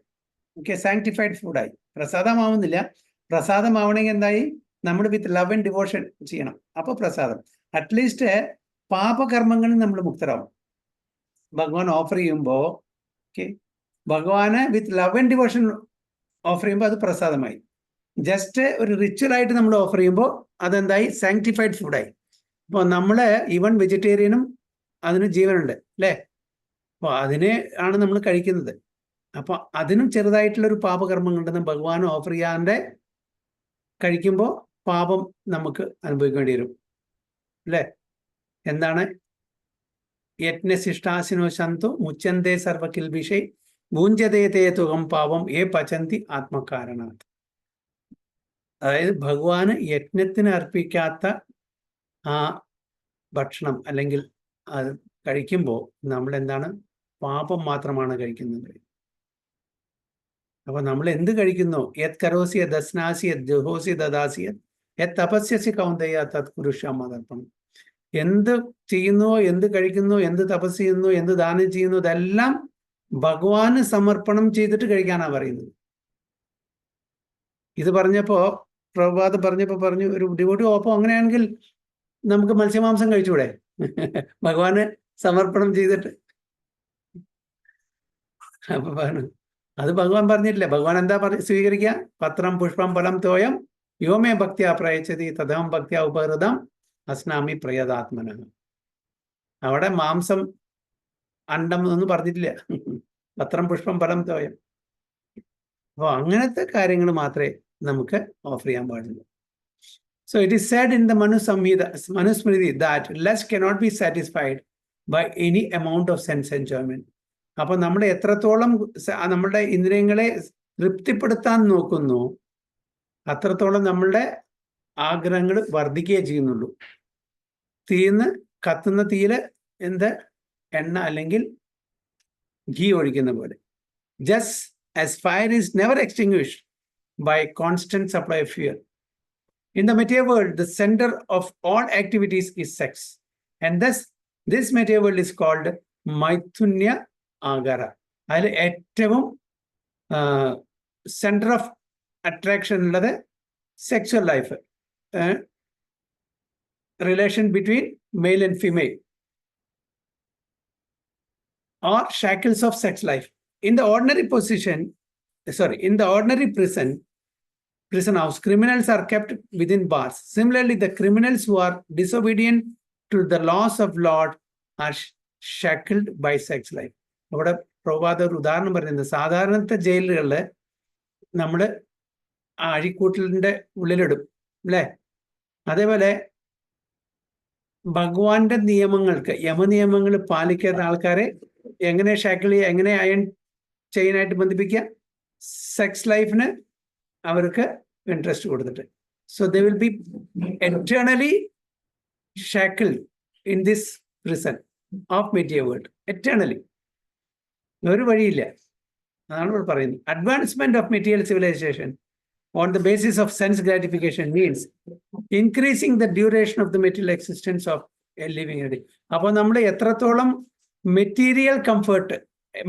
ഓക്കെ, സാങ്ക്ടിഫൈഡ് ഫുഡായി. പ്രസാദമാവുന്നില്ല. പ്രസാദമാവണമെങ്കിൽ എന്തായി? നമ്മൾ വിത്ത് ലവ് ആൻഡ് ഡിവോഷൻ ചെയ്യണം. അപ്പൊ പ്രസാദം. അറ്റ്ലീസ്റ്റ് പാപകർമ്മങ്ങളിൽ നമ്മൾ മുക്തരാവും. ഭഗവാൻ ഓഫർ ചെയ്യുമ്പോൾ, ഓക്കെ, ഭഗവാന് with love and devotion offer ചെയ്യുമ്പോൾ അത് പ്രസാദമായി. ജസ്റ്റ് ഒരു റിച്വലായിട്ട് നമ്മൾ ഓഫർ ചെയ്യുമ്പോൾ അതെന്തായി? സാങ്ക്ടിഫൈഡ് ഫുഡായി. അപ്പോൾ നമ്മൾ ഈവൻ വെജിറ്റേറിയനും അതിന് ജീവനുണ്ട് അല്ലേ? അപ്പോൾ അതിനെ ആണ് നമ്മൾ കഴിക്കുന്നത്. അപ്പൊ അതിനും ചെറുതായിട്ടുള്ളൊരു പാപകർമ്മങ്ങളുണ്ടെന്ന് ഭഗവാൻ ഓഫർ ചെയ്യാണ്ട് കഴിക്കുമ്പോൾ പാപം നമുക്ക് അനുഭവിക്കേണ്ടി വരും അല്ലേ? എന്താണ്? യജ്ഞശിഷ്ടാസിനോ ശന്തോ മുച്ചന്തേ സർവകിൽബിഷേ ഭൂഞ്ചതേ തേ തുകം പാപം ഏ പചന്തി ആത്മകാരണാത്. അതായത് ഭഗവാന് യജ്ഞത്തിന് അർപ്പിക്കാത്ത ആ ഭക്ഷണം അല്ലെങ്കിൽ അത് കഴിക്കുമ്പോൾ നമ്മൾ എന്താണ്? പാപം മാത്രമാണ് കഴിക്കുന്നത്. അപ്പൊ നമ്മൾ എന്ത് കഴിക്കുന്നു? യത് കരോസി ദസ്നാസി യത് ജുഹോസി ദദാസി യത് തപസ്യസി കൗന്ദയ തത് കുരുഷ്യാമതർപ്പണം. എന്ത് ചെയ്യുന്നുവോ, എന്ത് കഴിക്കുന്നു, എന്ത് തപസ് ചെയ്യുന്നു, എന്ത് ദാനം ചെയ്യുന്നു, ഇതെല്ലാം ഭഗവാന് സമർപ്പണം ചെയ്തിട്ട് കഴിക്കാനാണ് പറയുന്നത്. ഇത് പറഞ്ഞപ്പോ പ്രഭാത് പറഞ്ഞു ഒരു ഡിവോട്ടി, ഓപ്പോ അങ്ങനെയാണെങ്കിൽ നമുക്ക് മത്സ്യമാംസം കഴിച്ചുകൂടെ? ഭഗവാന് സമർപ്പണം ചെയ്തിട്ട്. അപ്പൊ പറഞ്ഞു അത് ഭഗവാൻ പറഞ്ഞിട്ടില്ല. ഭഗവാൻ എന്താ സ്വീകരിക്കുക? പത്രം പുഷ്പം ഫലം തോയം യോമേ ഭക്തിയാ പ്രയച്ചതി തഥാം ഭക്തിയാ ഉപഹൃതം അസ്നാമി പ്രയതാത്മന. അവിടെ മാംസം അണ്ടം എന്നൊന്നും പറഞ്ഞിട്ടില്ല. പത്രം പുഷ്പം ഫലം തോയം. അപ്പോൾ അങ്ങനത്തെ കാര്യങ്ങൾ മാത്രമേ നമുക്ക് ഓഫർ ചെയ്യാൻ പാടുള്ളൂ. So it is said in the Manusmriti that lust cannot be satisfied by any amount of sense enjoyment. അപ്പൊ നമ്മൾ എത്രത്തോളം നമ്മളുടെ ഇന്ദ്രിയങ്ങളെ തൃപ്തിപ്പെടുത്താൻ നോക്കുന്നു അത്രത്തോളം നമ്മളുടെ ആഗ്രഹങ്ങൾ വർദ്ധിക്കുകയേ ചെയ്യുന്നുള്ളൂ. കത്തുന്ന തീയില് എണ്ണ അല്ലെങ്കിൽ ഘീ ഒഴിക്കുന്ന പോലെ. Just as fire is never extinguished by constant supply of fuel. In the material world, the center of all activities is sex. And thus, this material world is called Maithunya Agara. അതിൽ ഏറ്റവും centre of attraction ഉള്ളത് sexual life, relation between male and female or shackles of sex life. In the ordinary prison house, criminals are kept within bars. Similarly, the criminals who are disobedient to the laws of Lord are shackled by sex life. അവിടെ പ്രഭാത ഒരു ഉദാഹരണം പറയുന്നത്, സാധാരണത്തെ ജയിലുകളിൽ നമ്മൾ അഴിക്കൂട്ടലിൻ്റെ ഉള്ളിലിടും അല്ലേ? അതേപോലെ ഭഗവാന്റെ നിയമങ്ങൾക്ക്, യമനിയമങ്ങൾ പാലിക്കാത്ത ആൾക്കാരെ എങ്ങനെ ഷാക്കിൾ ചെയ്യുക, എങ്ങനെ അയൺ ചെയിനായിട്ട് ബന്ധിപ്പിക്കുക? സെക്സ് ലൈഫിന് അവർക്ക് ഇൻട്രസ്റ്റ് കൊടുത്തിട്ട്. So they will be eternally shackled in this prison of material world. Eternally, ഒരു വഴിയില്ല. അതാണ് ഇവിടെ പറയുന്നത്. Advancement of material civilisation on the basis of sense gratification means increasing the duration of the material existence of a living entity. അപ്പോൾ നമ്മൾ എത്രത്തോളം material comfort,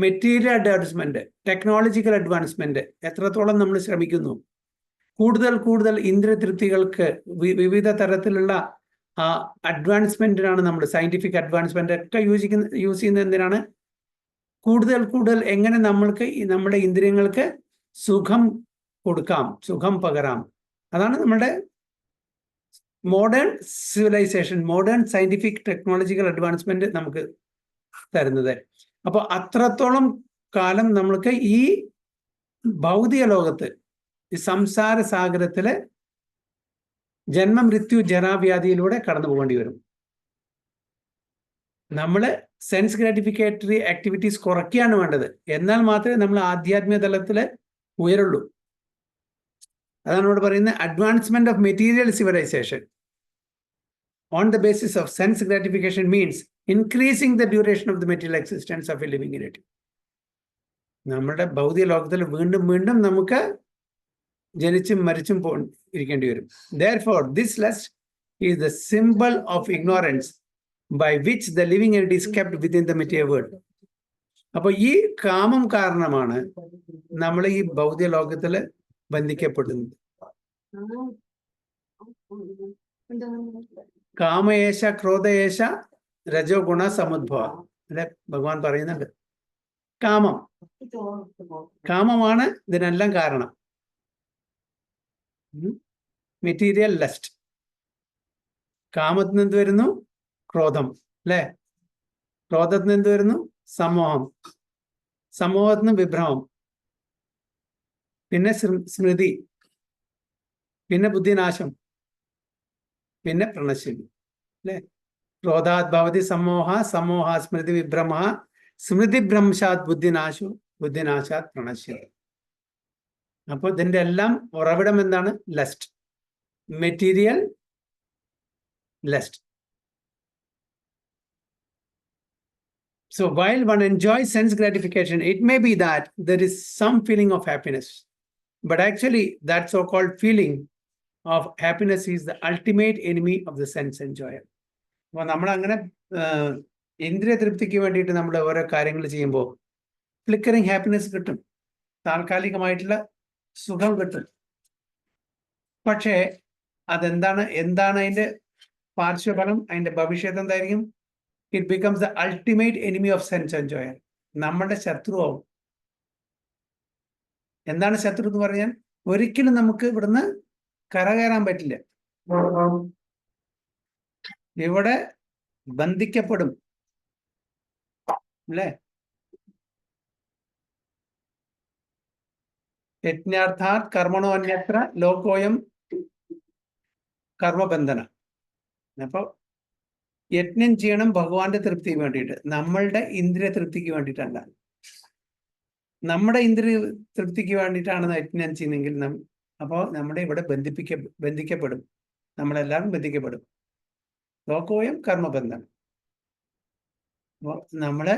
material advancement, technological advancement എത്രത്തോളം നമ്മൾ ശ്രമിക്കുന്നു, കൂടുതൽ ഇന്ദ്രിയ തൃപ്തികൾക്ക് വിവിധ തരത്തിലുള്ള അഡ്വാൻസ്മെന്റിനാണ് നമ്മൾ സയന്റിഫിക് അഡ്വാൻസ്മെന്റ് ഒക്കെ യൂസ് ചെയ്യുന്നത്. എന്തിനാണ്? കൂടുതൽ എങ്ങനെ നമ്മൾക്ക് നമ്മുടെ ഇന്ദ്രിയങ്ങൾക്ക് സുഖം കൊടുക്കാം, സുഖം പകരാം. അതാണ് നമ്മുടെ modern civilisation, modern scientific technological advancement നമുക്ക് തരുന്നത്. അപ്പോൾ അത്രത്തോളം കാലം നമ്മൾക്ക് ഈ ഭൗതിക ലോകത്ത്, ഈ സംസാര സാഗരത്തില് ജന്മ മൃത്യു ജരാവ്യാധിയിലൂടെ കടന്നു പോകേണ്ടി വരും. നമ്മൾ സെൻസ് ഗ്രാറ്റിഫിക്കേറ്ററി ആക്ടിവിറ്റീസ് കുറയ്ക്കുകയാണ് വേണ്ടത്. എന്നാൽ മാത്രമേ നമ്മൾ ആധ്യാത്മിക തലത്തിൽ ഉയരുള്ളൂ. അതാണ് ഇവിടെ പറയുന്നത്. Advancement of material civilisation on the basis of sense gratification means increasing the duration of the material existence of a living entity. നമ്മുടെ ഭൗതിക ലോകത്തിൽ വീണ്ടും നമുക്ക് ജനിച്ചും മരിച്ചും ഇരിക്കേണ്ടി വരും. Therefore, this lust is the symbol of ignorance by which the living entity is kept within the material world. അപ്പോൾ ഈ കാമം കാരണമാണ് നമ്മൾ ഈ ഭൗതിക ലോകത്തിൽ ബന്ധിക്കപ്പെടുന്നത്. കാമയേശ ക്രോധയേശ രജോ ഗുണ സമുദ്ഭവ അല്ലെ ഭഗവാൻ പറയുന്നുണ്ട്. കാമമാണ് ഇതിനെല്ലാം കാരണം. Material lust. കാമത്തിൽ നിന്ന് എന്ത് വരുന്നു? ക്രോധം അല്ലെ? ക്രോധത്തിൽ നിന്ന് എന്ത് വരുന്നു? സമോഹം. സമോഹത്തിൽ നിന്ന് വിഭ്രമം, പിന്നെ സ്മൃതി, പിന്നെ ബുദ്ധിനാശം, പിന്നെ പ്രണശ്യതി അല്ലെ? ക്രോധാത് ഭവതി സമോഹ സ്മൃതി വിഭ്രമ, സ്മൃതി ഭ്രംശാത് ബുദ്ധിനാശു, ബുദ്ധിനാശാത് പ്രണശ്യതി. അപ്പൊ ഇതിന്റെ എല്ലാം ഉറവിടം എന്താണ്? Lust, material lust. So while one enjoys sense gratification, it may be that there is some feeling of happiness. But actually, that so-called feeling of happiness is the ultimate enemy of the sense enjoyer. അപ്പോൾ നമ്മൾ അങ്ങനെ ഇന്ദ്രിയ തൃപ്തിക്ക് വേണ്ടിയിട്ട് നമ്മൾ ഓരോ കാര്യങ്ങൾ ചെയ്യുമ്പോൾ flickering happiness കിട്ടും, താൽക്കാലികമായിട്ടുള്ള സുഖം കിട്ടും. പക്ഷേ എന്താണ് അതിൻ്റെ പാർശ്വഫലം, അതിൻ്റെ ഭവിഷ്യത്ത് എന്തായിരിക്കും? It becomes the ultimate enemy of sense enjoyer. നമ്മുടെ ശത്രുവാകും. എന്താണ് ശത്രു എന്ന് പറഞ്ഞാൽ ഒരിക്കലും നമുക്ക് ഇവിടുന്ന് കരകയറാൻ പറ്റില്ല. ഇവിടെ ബന്ധിക്കപ്പെടും അല്ലേ? യജ്ഞാർത്ഥാത് കർമ്മണോ അന്യത്ര ലോകോയം കർമ്മബന്ധന. അപ്പൊ യജ്ഞം ചെയ്യണം ഭഗവാന്റെ തൃപ്തിക്ക് വേണ്ടിയിട്ട്, നമ്മളുടെ ഇന്ദ്രിയ തൃപ്തിക്ക് വേണ്ടിയിട്ടല്ല. നമ്മുടെ ഇന്ദ്രിയ തൃപ്തിക്ക് വേണ്ടിയിട്ടാണ് യജ്ഞം ചെയ്യുന്നതെങ്കിൽ അപ്പോൾ നമ്മുടെ ഇവിടെ ബന്ധിക്കപ്പെടും, നമ്മളെല്ലാവരും ബന്ധിക്കപ്പെടും. ലോകോയം കർമ്മബന്ധനം. അപ്പോൾ നമ്മള്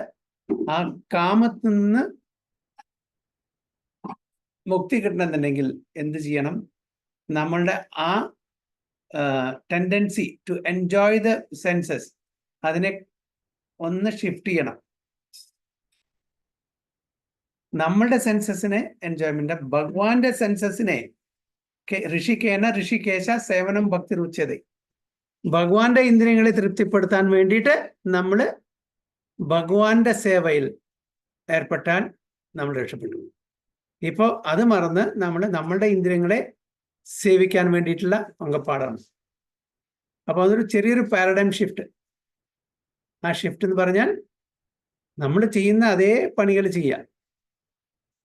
ആ കാമത്തിൽ നിന്ന് മുക്തി കിട്ടണമെന്നുണ്ടെങ്കിൽ എന്ത് ചെയ്യണം? നമ്മളുടെ ആ tendency to enjoy the senses അതിനെ ഒന്ന് ഷിഫ്റ്റ് ചെയ്യണം. നമ്മളുടെ സെൻസസിനെ എൻജോയ്മെന്റ്, ഭഗവാന്റെ സെൻസസിനെ ഋഷികേശ സേവനം ഭക്തി രുച്യത. ഭഗവാന്റെ ഇന്ദ്രിയങ്ങളെ തൃപ്തിപ്പെടുത്താൻ വേണ്ടിയിട്ട് നമ്മൾ ഭഗവാന്റെ സേവയിൽ ഏർപ്പെട്ടാൽ നമ്മൾ രക്ഷപ്പെട്ടു. ഇപ്പോൾ അത് മറന്ന് നമ്മൾ നമ്മളുടെ ഇന്ദ്രിയങ്ങളെ സേവിക്കാൻ വേണ്ടിയിട്ടുള്ള പങ്കപ്പാടാണ്. അപ്പോൾ അതൊരു ചെറിയൊരു പാരഡൈം ഷിഫ്റ്റ്. ആ ഷിഫ്റ്റ് എന്ന് പറഞ്ഞാൽ നമ്മൾ ചെയ്യുന്ന അതേ പണികൾ ചെയ്യുക,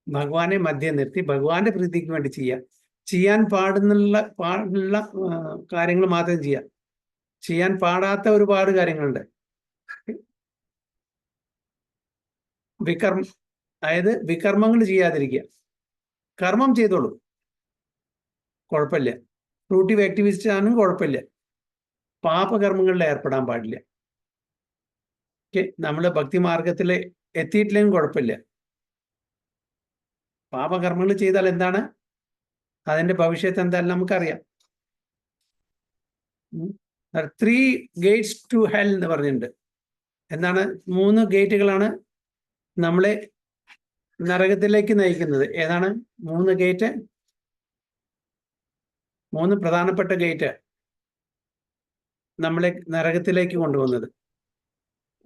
ഭഗവാനെ മധ്യം നിർത്തി ഭഗവാന്റെ പ്രീതിക്ക് വേണ്ടി ചെയ്യാൻ പാടുള്ള കാര്യങ്ങൾ മാത്രം ചെയ്യുക. ചെയ്യാൻ പാടാത്ത ഒരുപാട് കാര്യങ്ങളുണ്ട്. അതായത് വികർമ്മങ്ങൾ ചെയ്യാതിരിക്കുക. കർമ്മം ചെയ്തോളൂ, കുഴപ്പമില്ല. ഫ്രൂട്ടീവ് ആക്ടിവിസ്റ്റ് ആണെങ്കിലും കുഴപ്പമില്ല. പാപകർമ്മങ്ങളിൽ ഏർപ്പെടാൻ പാടില്ല. നമ്മൾ ഭക്തിമാർഗത്തിൽ എത്തിയിട്ടില്ലെങ്കിൽ കുഴപ്പമില്ല. പാപകർമ്മങ്ങൾ ചെയ്താൽ എന്താണ് അതിന്റെ ഭവിഷ്യത്ത് എന്തായാലും നമുക്കറിയാം. 3 gates to hell എന്ന് പറഞ്ഞിട്ടുണ്ട്. എന്താണ്? 3 ഗേറ്റുകളാണ് നമ്മളെ നരകത്തിലേക്ക് നയിക്കുന്നത്. ഏതാണ് 3 ഗേറ്റ്? 3 പ്രധാനപ്പെട്ട ഗേറ്റ് നമ്മളെ നരകത്തിലേക്ക് കൊണ്ടുപോകുന്നത്.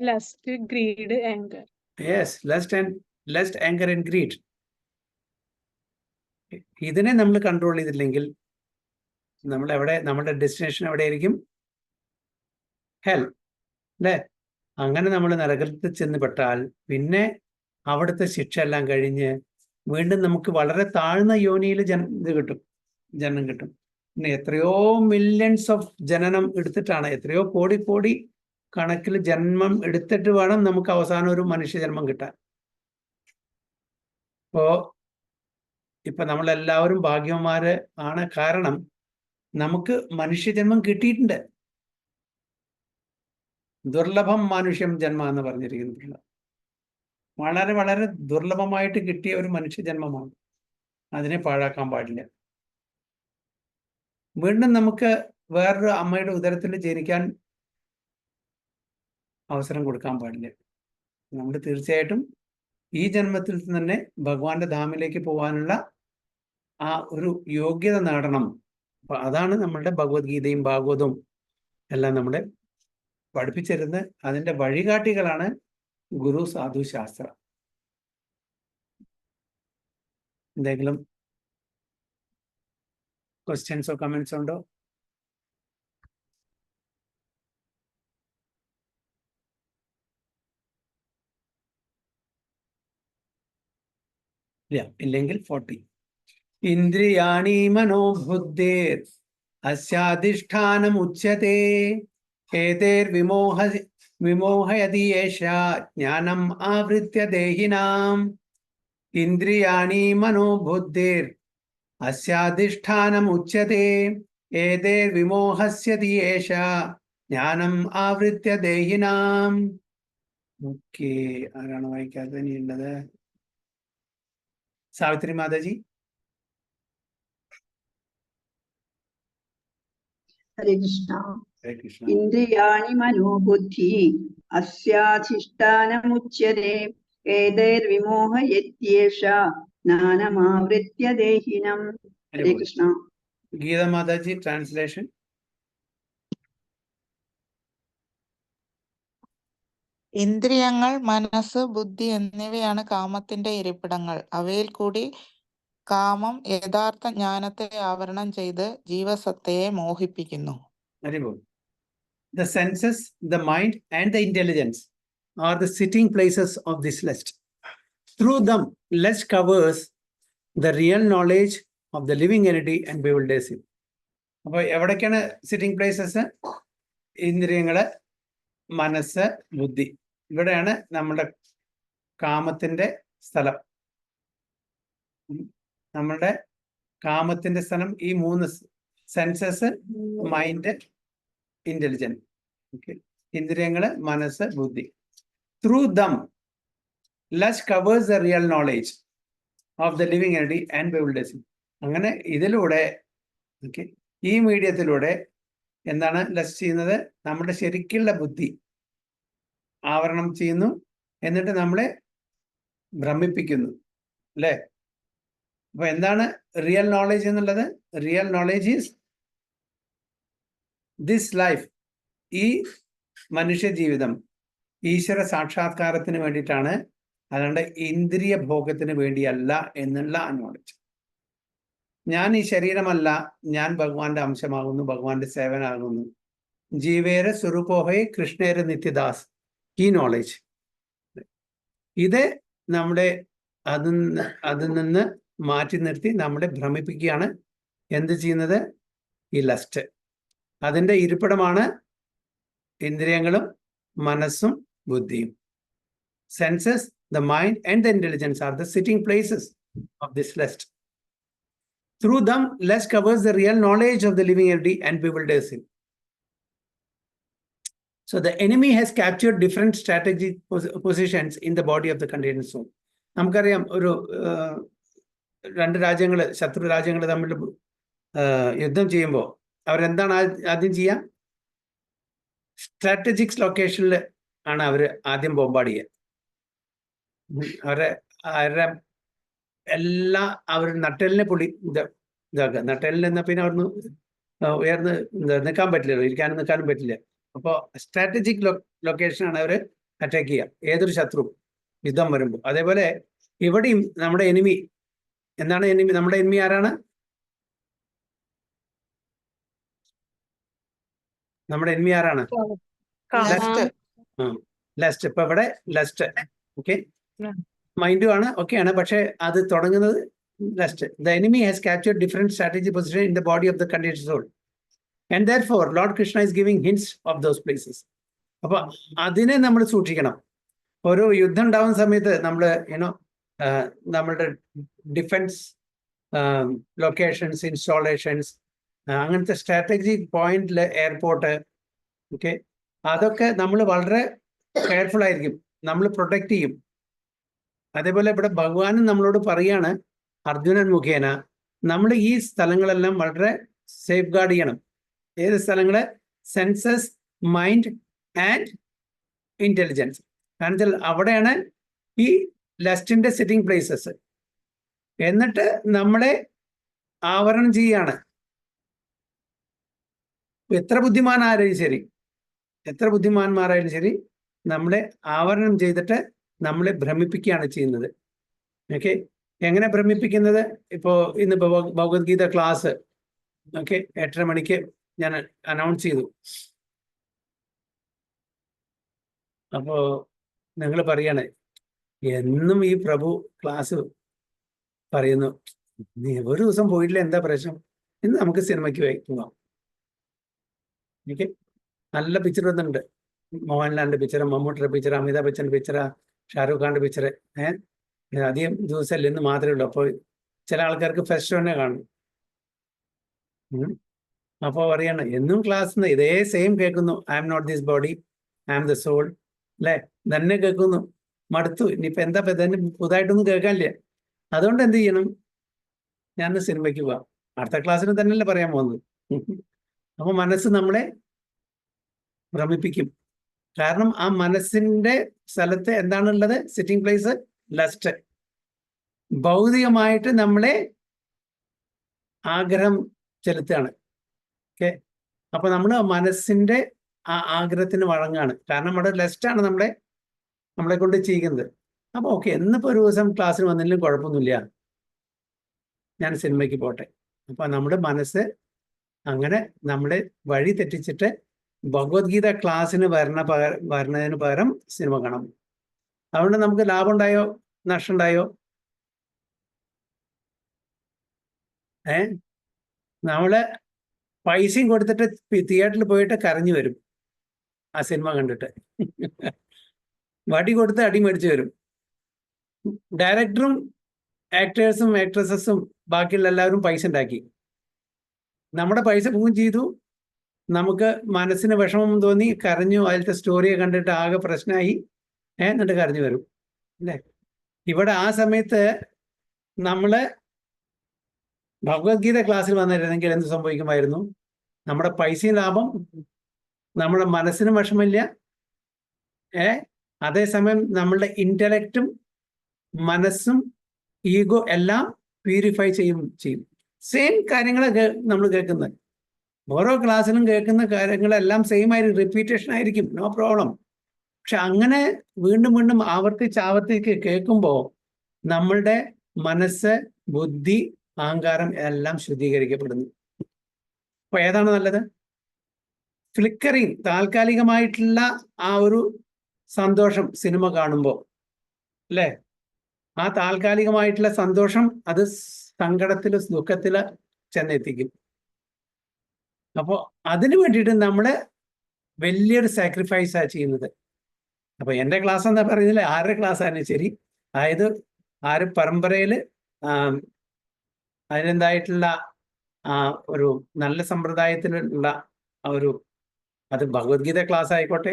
Lust, greed, anchor. Yes, lust, anchor and greed. ഇതിനെ നമ്മൾ കൺട്രോൾ ചെയ്തില്ലെങ്കിൽ നമ്മുടെ ഡെസ്റ്റിനേഷൻ എവിടെയായിരിക്കും? ഹെൽ അല്ലേ? അങ്ങനെ നമ്മൾ നരകത്തിൽ ചെന്ന് പെട്ടാൽ പിന്നെ അവിടുത്തെ ശിക്ഷ എല്ലാം കഴിഞ്ഞ് വീണ്ടും നമുക്ക് വളരെ താഴ്ന്ന യോനിയിൽ ജനനം കിട്ടും. പിന്നെ എത്രയോ മില്യൺസ് ഓഫ് ജനനം എടുത്തിട്ടാണ്, എത്രയോ കോടി കണക്കിൽ ജന്മം എടുത്തിട്ട് വേണം നമുക്ക് അവസാനം ഒരു മനുഷ്യജന്മം കിട്ടാൻ. ഇപ്പൊ നമ്മളെല്ലാവരും ഭാഗ്യവന്മാര് ആണ്. കാരണം നമുക്ക് മനുഷ്യജന്മം കിട്ടിയിട്ടുണ്ട്. ദുർലഭം മനുഷ്യം ജന്മ എന്ന് പറഞ്ഞിരിക്കുന്നില്ല. വളരെ വളരെ ദുർലഭമായിട്ട് കിട്ടിയ ഒരു മനുഷ്യജന്മമാണ്. അതിനെ പാഴാക്കാൻ പാടില്ല. വീണ്ടും നമുക്ക് വേറൊരു അമ്മയുടെ ഉദരത്തിൽ ജനിക്കാൻ അവസരം കൊടുക്കാൻ പാടില്ല. നമ്മൾ തീർച്ചയായിട്ടും ഈ ജന്മത്തിൽ തന്നെ ഭഗവാന്റെ ധാമിലേക്ക് പോകാനുള്ള ആ ഒരു യോഗ്യത നേടണം. അപ്പൊ അതാണ് നമ്മളുടെ ഭഗവത്ഗീതയും ഭാഗവതവും എല്ലാം നമ്മളെ പഠിപ്പിച്ചിരുന്നത്. അതിന്റെ വഴികാട്ടികളാണ് ഗുരു, സാധു, ശാസ്ത്ര. എന്തെങ്കിലും ക്വസ്റ്റ്യൻസോ കമന്റ്സോ ഉണ്ടോ? ഇല്ലെങ്കിൽ 40. ഇന്ദ്രിയാണി മനോബുദ്ധേർ അസ്യാധിഷ്ഠാനം ഉച്യത്തെ വിമോഹയതി യേഷ ജ്ഞാനം ആവൃത്യ ദേഹിനാം. ഇന്ദ്രിയാണി മനോബുദ്ധേർ അസ്യാധിഷ്ഠാനം ഉച്യത്തെ വിമോഹസ്യതി യേഷ ജ്ഞാനം ആവൃത്യ ദേഹിനാം. ഓക്കെ, ആരാണ് വായിക്കാതെ ഇനിയുള്ളത്? സാവിത്രി മാതാജി. ഹരേ കൃഷ്ണ. ഹരേ കൃഷ്ണ. ഇന്ദ്രിയാണി മനോബുദ്ധി അസ്യാധിഷ്ഠാനമുച്യത്തെ ഏതൈർവിമോഹയത്യേഷ ജ്ഞാനമാവൃത്യ ദേഹിനം. ഹരേ കൃഷ്ണ. ഗീത മാതാജി, ട്രാൻസ്ലേഷൻ. ഇന്ദ്രിയങ്ങൾ, മനസ്സ്, ബുദ്ധി എന്നിവയാണ് കാമത്തിന്റെ ഇരിപ്പിടങ്ങൾ. അവയിൽ കൂടി കാമം യഥാർത്ഥ ജ്ഞാനത്തെ ആവരണം ചെയ്ത് ജീവസത്തയെ മോഹിപ്പിക്കുന്നു. Very good. The senses, the mind, and the intelligence are the sitting places of this lust. Through them, lust covers the real knowledge of the living entity and bewilders it. അപ്പോൾ എവിടേക്കാണ് സിറ്റിംഗ് പ്ലേസസ്? ഇന്ദ്രിയങ്ങള്, മനസ്സ്, ബുദ്ധി. ഇവിടെയാണ് നമ്മുടെ കാമത്തിന്റെ സ്ഥലം. നമ്മളുടെ കാമത്തിന്റെ സ്ഥലം ഈ 3 സെൻസസ്, മൈൻഡ്, ഇന്റലിജൻസ്. ഓക്കെ, ഇന്ദ്രിയങ്ങള്, മനസ്സ്, ബുദ്ധി. Through them lust covers the real knowledge of the living energy and bewilders it. അങ്ങനെ ഇതിലൂടെ, ഓക്കെ, ഈ മീഡിയത്തിലൂടെ എന്താണ് ലസ്റ്റ് ചെയ്യുന്നത്? നമ്മുടെ ശരിക്കുള്ള ബുദ്ധി ആവരണം ചെയ്യുന്നു, എന്നിട്ട് നമ്മളെ ഭ്രമിപ്പിക്കുന്നു, അല്ലേ? അപ്പൊ എന്താണ് റിയൽ നോളേജ് എന്നുള്ളത്? Real knowledge is this life. ഈ മനുഷ്യ ജീവിതം ഈശ്വര സാക്ഷാത്കാരത്തിന് വേണ്ടിയിട്ടാണ്, അല്ലാണ്ട് ഇന്ദ്രിയ ഭോഗത്തിന് വേണ്ടിയല്ല എന്നുള്ള നോളേജ്. ഞാൻ ഈ ശരീരമല്ല, ഞാൻ ഭഗവാന്റെ അംശമാകുന്നു, ഭഗവാന്റെ സേവനാകുന്നു. ജീവേര സ്വരൂപോഹേ കൃഷ്ണേര നിത്യദാസ്. ഈ നോളേജ് ഇത് നമ്മുടെ അതിൽ നിന്ന് മാറ്റി നിർത്തി നമ്മളെ ഭ്രമിപ്പിക്കുകയാണ്. എന്ത് ചെയ്യുന്നത്? ഈ ലസ്റ്റ്. അതിൻ്റെ ഇരിപ്പിടമാണ് ഇന്ദ്രിയങ്ങളും മനസ്സും ബുദ്ധിയും. Census, the mind and the intelligence are the sitting places of this lust. Through them, lust covers the real knowledge of the living entity and bewilders it. So the enemy has captured different strategic positions in the body of the contained soul. നമുക്കറിയാം, ഒരു 2 രാജ്യങ്ങൾ, ശത്രു രാജ്യങ്ങൾ തമ്മിൽ യുദ്ധം ചെയ്യുമ്പോൾ അവരെന്താണ് ആദ്യം ചെയ്യുക? സ്ട്രാറ്റജിക് ലൊക്കേഷനിൽ ആണ് അവർ ആദ്യം ബോംബാർഡ് ചെയ്യുക. അവരുടെ എല്ലാ നട്ടെല്ലിനെ ഇതാക്കുക. നട്ടെല്ലിൽ നിന്നാൽ പിന്നെ അവിടുന്ന് ഉയർന്ന് നിൽക്കാൻ പറ്റില്ലല്ലോ, ഇരിക്കാനും നിൽക്കാനും പറ്റില്ല. അപ്പോൾ സ്ട്രാറ്റജിക് ലൊക്കേഷനാണ് അവർ അറ്റാക്ക് ചെയ്യുക, ഏതൊരു ശത്രു യുദ്ധം വരുമ്പോൾ. അതേപോലെ ഇവിടെയും നമ്മുടെ എനിമി എന്താണ്? നമ്മുടെ എനിമി ആരാണ്? നമ്മുടെ എനിമി ആരാണ്? ലസ്റ്റ്. ലസ്റ്റ്. ഇപ്പൊ ഇവിടെ ലസ്റ്റ്. ഓക്കെ, മൈൻഡും ആണ്, ഓക്കെയാണ്. പക്ഷെ അത് തുടങ്ങുന്നത് lust. The enemy has captured different strategy position in the body of the conditioned soul, and therefore Lord Krishna is giving hints of those places. അപ്പൊ അതിനെ നമ്മൾ സൂക്ഷിക്കണം. ഒരു യുദ്ധം ഉണ്ടാവുന്ന സമയത്ത് നമ്മൾ നമ്മളുടെ ഡിഫൻസ് ലൊക്കേഷൻസ്, ഇൻസ്റ്റാളേഷൻസ്, അങ്ങനത്തെ സ്ട്രാറ്റജിക് പോയിന്റിൽ, എയർപോർട്ട്, ഓക്കെ, അതൊക്കെ നമ്മൾ വളരെ കെയർഫുൾ ആയിരിക്കും, നമ്മൾ പ്രൊട്ടക്ട് ചെയ്യും. അതേപോലെ ഇവിടെ ഭഗവാനും നമ്മളോട് പറയാണ്, അർജുനൻ മുഖേന, നമ്മൾ ഈ സ്ഥലങ്ങളെല്ലാം വളരെ സേഫ് ഗാർഡ് ചെയ്യണം. ഏത് സ്ഥലങ്ങള്? Census, mind and intelligence. കാരണം വെച്ചാൽ അവിടെയാണ് ഈ ലസ്റ്റിന്റെ സിറ്റിംഗ് പ്ലേസസ്. എന്നിട്ട് നമ്മളെ ആവരണം ചെയ്യാണ്. എത്ര ബുദ്ധിമാനായാലും ശരി, എത്ര ബുദ്ധിമാന്മാരായാലും ശരി, നമ്മളെ ആവരണം ചെയ്തിട്ട് നമ്മളെ ഭ്രമിപ്പിക്കുകയാണ് ചെയ്യുന്നത്. ഓക്കെ, എങ്ങനെ ഭ്രമിപ്പിക്കുന്നത്? ഇപ്പോൾ ഇന്ന് ഭഗവത്ഗീത ക്ലാസ്, ഓക്കെ, 8:30 മണിക്ക് ഞാൻ അനൗൺസ് ചെയ്തു. അപ്പോ നിങ്ങൾ പറയാണ്, എന്നും ഈ പ്രഭു ക്ലാസ് പറയുന്നു, നീ ഒരു ദിവസം പോയിട്ടില്ല, എന്താ പ്രശ്നം? ഇന്ന് നമുക്ക് സിനിമയ്ക്ക് പോകാം. ഓക്കെ, നല്ല പിക്ചർ വന്നിട്ടുണ്ട്. മോഹൻലാലിന്റെ പിക്ചർ, മമ്മൂട്ടിയുടെ പിക്ചർ, അമിതാഭ് ബച്ചന്റെ പിക്ചർ, ഷാരൂഖ് ഖാന്റെ പിക്ചർ. അധികം ദിവസമല്ല, ഇന്ന് മാത്രമേ ഉള്ളൂ. അപ്പോൾ ചില ആൾക്കാർക്ക് ഫസ്റ്റ് തന്നെ കാണും. അപ്പോൾ പറയാണ്, എന്നും ക്ലാസ് ഇതേ സെയിം കേൾക്കുന്നു. I am not this body, I am the soul, അല്ലേ? തന്നെ കേൾക്കുന്നു, മടുത്തു. ഇനിയിപ്പോൾ എന്താ തന്നെ പുതുതായിട്ടൊന്നും കേൾക്കാനില്ല. അതുകൊണ്ട് എന്ത് ചെയ്യണം? ഞാൻ സിനിമയ്ക്ക് പോവാം. അടുത്ത ക്ലാസ്സിന് തന്നെയല്ലേ പറയാൻ പോകുന്നത്. അപ്പോൾ മനസ്സ് നമ്മളെ ഭ്രമിപ്പിക്കും. കാരണം ആ മനസ്സിന്റെ സ്ഥലത്ത് എന്താണുള്ളത്? Sitting place lust. ഭൗതികമായിട്ട് നമ്മളെ ആഗ്രഹം ചെലുത്തുകയാണ്. ഓക്കെ, അപ്പൊ നമ്മൾ മനസ്സിന്റെ ആ ആഗ്രഹത്തിന് വഴങ്ങാണ്. കാരണം നമ്മുടെ ലസ്റ്റാണ് നമ്മളെ കൊണ്ട് ചെയ്യുന്നത്. അപ്പൊ ഓക്കെ, എന്നിപ്പോ ഒരു ദിവസം ക്ലാസ്സിന് വന്നില്ലെങ്കിലും കുഴപ്പമൊന്നുമില്ല. ഞാൻ സിനിമയ്ക്ക് പോട്ടെ. അപ്പൊ നമ്മുടെ മനസ്സ് അങ്ങനെ നമ്മളെ വഴി തെറ്റിച്ചിട്ട് ഭഗവത്ഗീത ക്ലാസ്സിന് വരുന്നതിന് പകരം സിനിമ കാണാം. അതുകൊണ്ട് നമുക്ക് ലാഭം ഉണ്ടായോ നഷ്ടം ഉണ്ടായോ? നമ്മള് പൈസയും കൊടുത്തിട്ട് തിയേറ്ററിൽ പോയിട്ട് കരഞ്ഞു വരും ആ സിനിമ കണ്ടിട്ട്. വടി കൊടുത്ത് അടി മേടിച്ചു വരും. ഡയറക്ടറും ആക്ടേഴ്സും ആക്ട്രസസും ബാക്കിയുള്ള എല്ലാവരും പൈസ ഉണ്ടാക്കി. നമ്മുടെ പൈസ പോവുകയും ചെയ്തു. നമുക്ക് മനസ്സിന് വിഷമം തോന്നി, കരഞ്ഞു. അതിലത്തെ സ്റ്റോറിയെ കണ്ടിട്ട് ആകെ പ്രശ്നമായി. എന്നിട്ട് കരഞ്ഞു വരും അല്ലേ? ഇവിടെ ആ സമയത്ത് നമ്മള് ഭഗവത്ഗീത ക്ലാസ്സിൽ വന്നിരുന്നെങ്കിൽ എന്ത് സംഭവിക്കുമായിരുന്നു? നമ്മുടെ പൈസയും ലാഭം, നമ്മുടെ മനസ്സിനും വിഷമില്ല. അതേസമയം നമ്മളുടെ ഇന്റലക്റ്റും മനസ്സും ഈഗോ എല്ലാം പ്യൂരിഫൈ ചെയ്യും. സെയിം കാര്യങ്ങൾ നമ്മൾ കേൾക്കുന്നത്. ഓരോ ക്ലാസ്സിലും കേൾക്കുന്ന കാര്യങ്ങളെല്ലാം സെയിം ആയി റിപ്പീറ്റേഷൻ ആയിരിക്കും, നോ പ്രോബ്ലം. പക്ഷെ അങ്ങനെ വീണ്ടും വീണ്ടും ആവർത്തിച്ച് കേൾക്കുമ്പോൾ നമ്മളുടെ മനസ്സ്, ബുദ്ധി, അഹങ്കാരം എല്ലാം ശുദ്ധീകരിക്കപ്പെടുന്നു. അപ്പൊ ഏതാണ് നല്ലത്? ഫ്ലിക്കറിങ്, താൽക്കാലികമായിട്ടുള്ള ആ ഒരു സന്തോഷം സിനിമ കാണുമ്പോൾ അല്ലേ? ആ താൽക്കാലികമായിട്ടുള്ള സന്തോഷം അത് സങ്കടത്തില്, ദുഃഖത്തില് ചെന്നെത്തിക്കും. അപ്പോൾ അതിനു വേണ്ടിയിട്ട് നമ്മള് വലിയൊരു സാക്രിഫൈസാ ചെയ്യുന്നത്. അപ്പൊ എൻ്റെ ക്ലാസ് എന്താ പറയുന്നില്ല, ആരുടെ ക്ലാസ് ആണ് ശരി. അതായത് പരമ്പരയിൽ അതിനെന്തായിട്ടുള്ള ഒരു നല്ല സമ്പ്രദായത്തിലുള്ള അത് ഭഗവത്ഗീത ക്ലാസ് ആയിക്കോട്ടെ,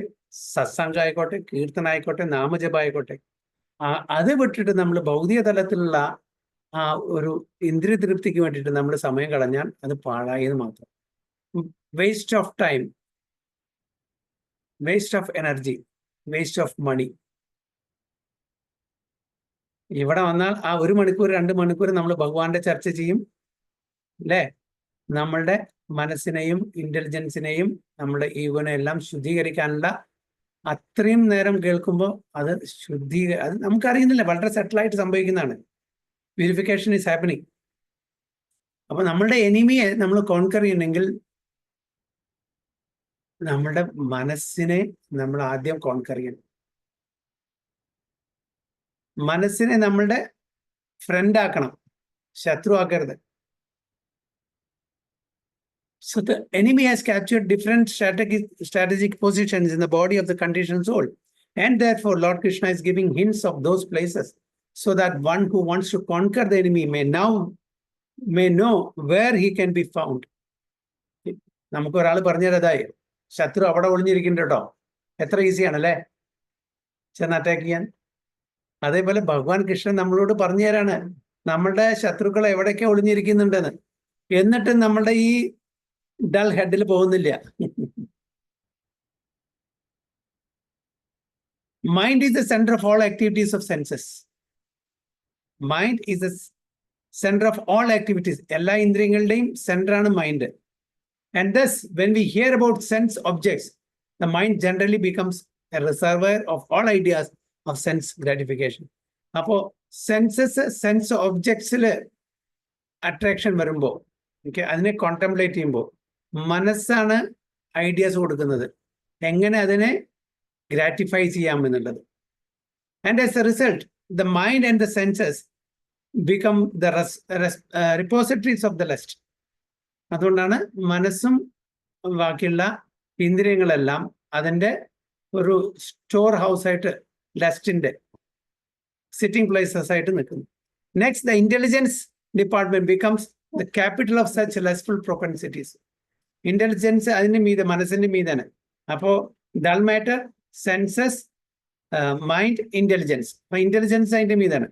സത്സംഗം ആയിക്കോട്ടെ, കീർത്തനം ആയിക്കോട്ടെ, നാമജപം ആയിക്കോട്ടെ, അത് വിട്ടിട്ട് നമ്മൾ ഭൗതിക തലത്തിലുള്ള ഒരു ഇന്ദ്രിയ തൃപ്തിക്ക് വേണ്ടിയിട്ട് നമ്മൾ സമയം കളഞ്ഞാൽ അത് പാഴായത് മാത്രം. Waste of time, waste of energy, waste of money. ഇവിടെ വന്നാൽ ആ 1 മണിക്കൂർ 2 മണിക്കൂർ നമ്മൾ ഭഗവാന്റെ ചർച്ച ചെയ്യും അല്ലേ? നമ്മളുടെ മനസ്സിനെയും ഇന്റലിജൻസിനെയും നമ്മുടെ ഈഗോനെ എല്ലാം ശുദ്ധീകരിക്കാനുള്ള അത്രയും നേരം കേൾക്കുമ്പോൾ അത് അത് നമുക്കറിയുന്നില്ല, വളരെ സെറ്റിലായിട്ട് സംഭവിക്കുന്നതാണ്. Purification is happening. അപ്പൊ നമ്മളുടെ എനിമിയെ നമ്മൾ കോൺകർ ചെയ്യണമെങ്കിൽ നമ്മളുടെ മനസ്സിനെ നമ്മൾ ആദ്യം കോൺകർ ചെയ്യണം. മനസ്സിനെ നമ്മളുടെ ഫ്രണ്ട് ആക്കണം, ശത്രു ആക്കരുത്. So the enemy has captured different strategic positions in the body of the conditioned soul, and therefore Lord Krishna is giving hints of those places so that one who wants to conquer the enemy may know where he can be found. നമുക്ക് ഒരാൾ പറഞ്ഞതായി ശത്രു അവിടെ ഒളിഞ്ഞിരിക്കുന്നുണ്ട് കേട്ടോ. എത്ര ഈസിയാണല്ലേ ചെന്ന് attack ചെയ്യാൻ. അതേപോലെ ഭഗവാൻ കൃഷ്ണൻ നമ്മളോട് പറഞ്ഞു തരാണ് നമ്മളുടെ ശത്രുക്കൾ എവിടെയൊക്കെ ഒളിഞ്ഞിരിക്കുന്നുണ്ടെന്ന്. എന്നിട്ട് നമ്മളുടെ ഈ ഡൾ ഹെഡിൽ പോകുന്നില്ല. Mind is the center of all activities of senses. Mind is the center of all activities. എല്ലാ ഇന്ദ്രിയങ്ങളുടെയും സെന്റർ ആണ് mind. And thus, when we hear about sense objects, the mind generally becomes a reservoir of all ideas of sense gratification. അപ്പോൾ sense ഒബ്ജക്ട്സിൽ attraction വരുമ്പോൾ അതിനെ contemplate ചെയ്യുമ്പോൾ മനസ്സാണ് ideas കൊടുക്കുന്നത് എങ്ങനെ അതിനെ ഗ്രാറ്റിഫൈ ചെയ്യാമെന്നുള്ളത്. And as a result the mind and the senses become the repositories of the lust. അതുകൊണ്ടാണ് മനസ്സും ബാക്കിയുള്ള ഇന്ദ്രിയങ്ങളെല്ലാം അതിൻ്റെ ഒരു സ്റ്റോർ ഹൗസ് ആയിട്ട്, ലസ്റ്റിന്റെ സിറ്റിംഗ് പ്ലേസസ് ആയിട്ട് നിൽക്കുന്നു. Next, the intelligence department becomes the capital of such lustful propensities. Intelligence അതിന്റെ മീതെ, മനസ്സിന്റെ മീതാണ്. അപ്പോൾ dull matter, senses, mind, intelligence. അപ്പൊ ഇന്റലിജൻസ് അതിന്റെ മീതാണ്.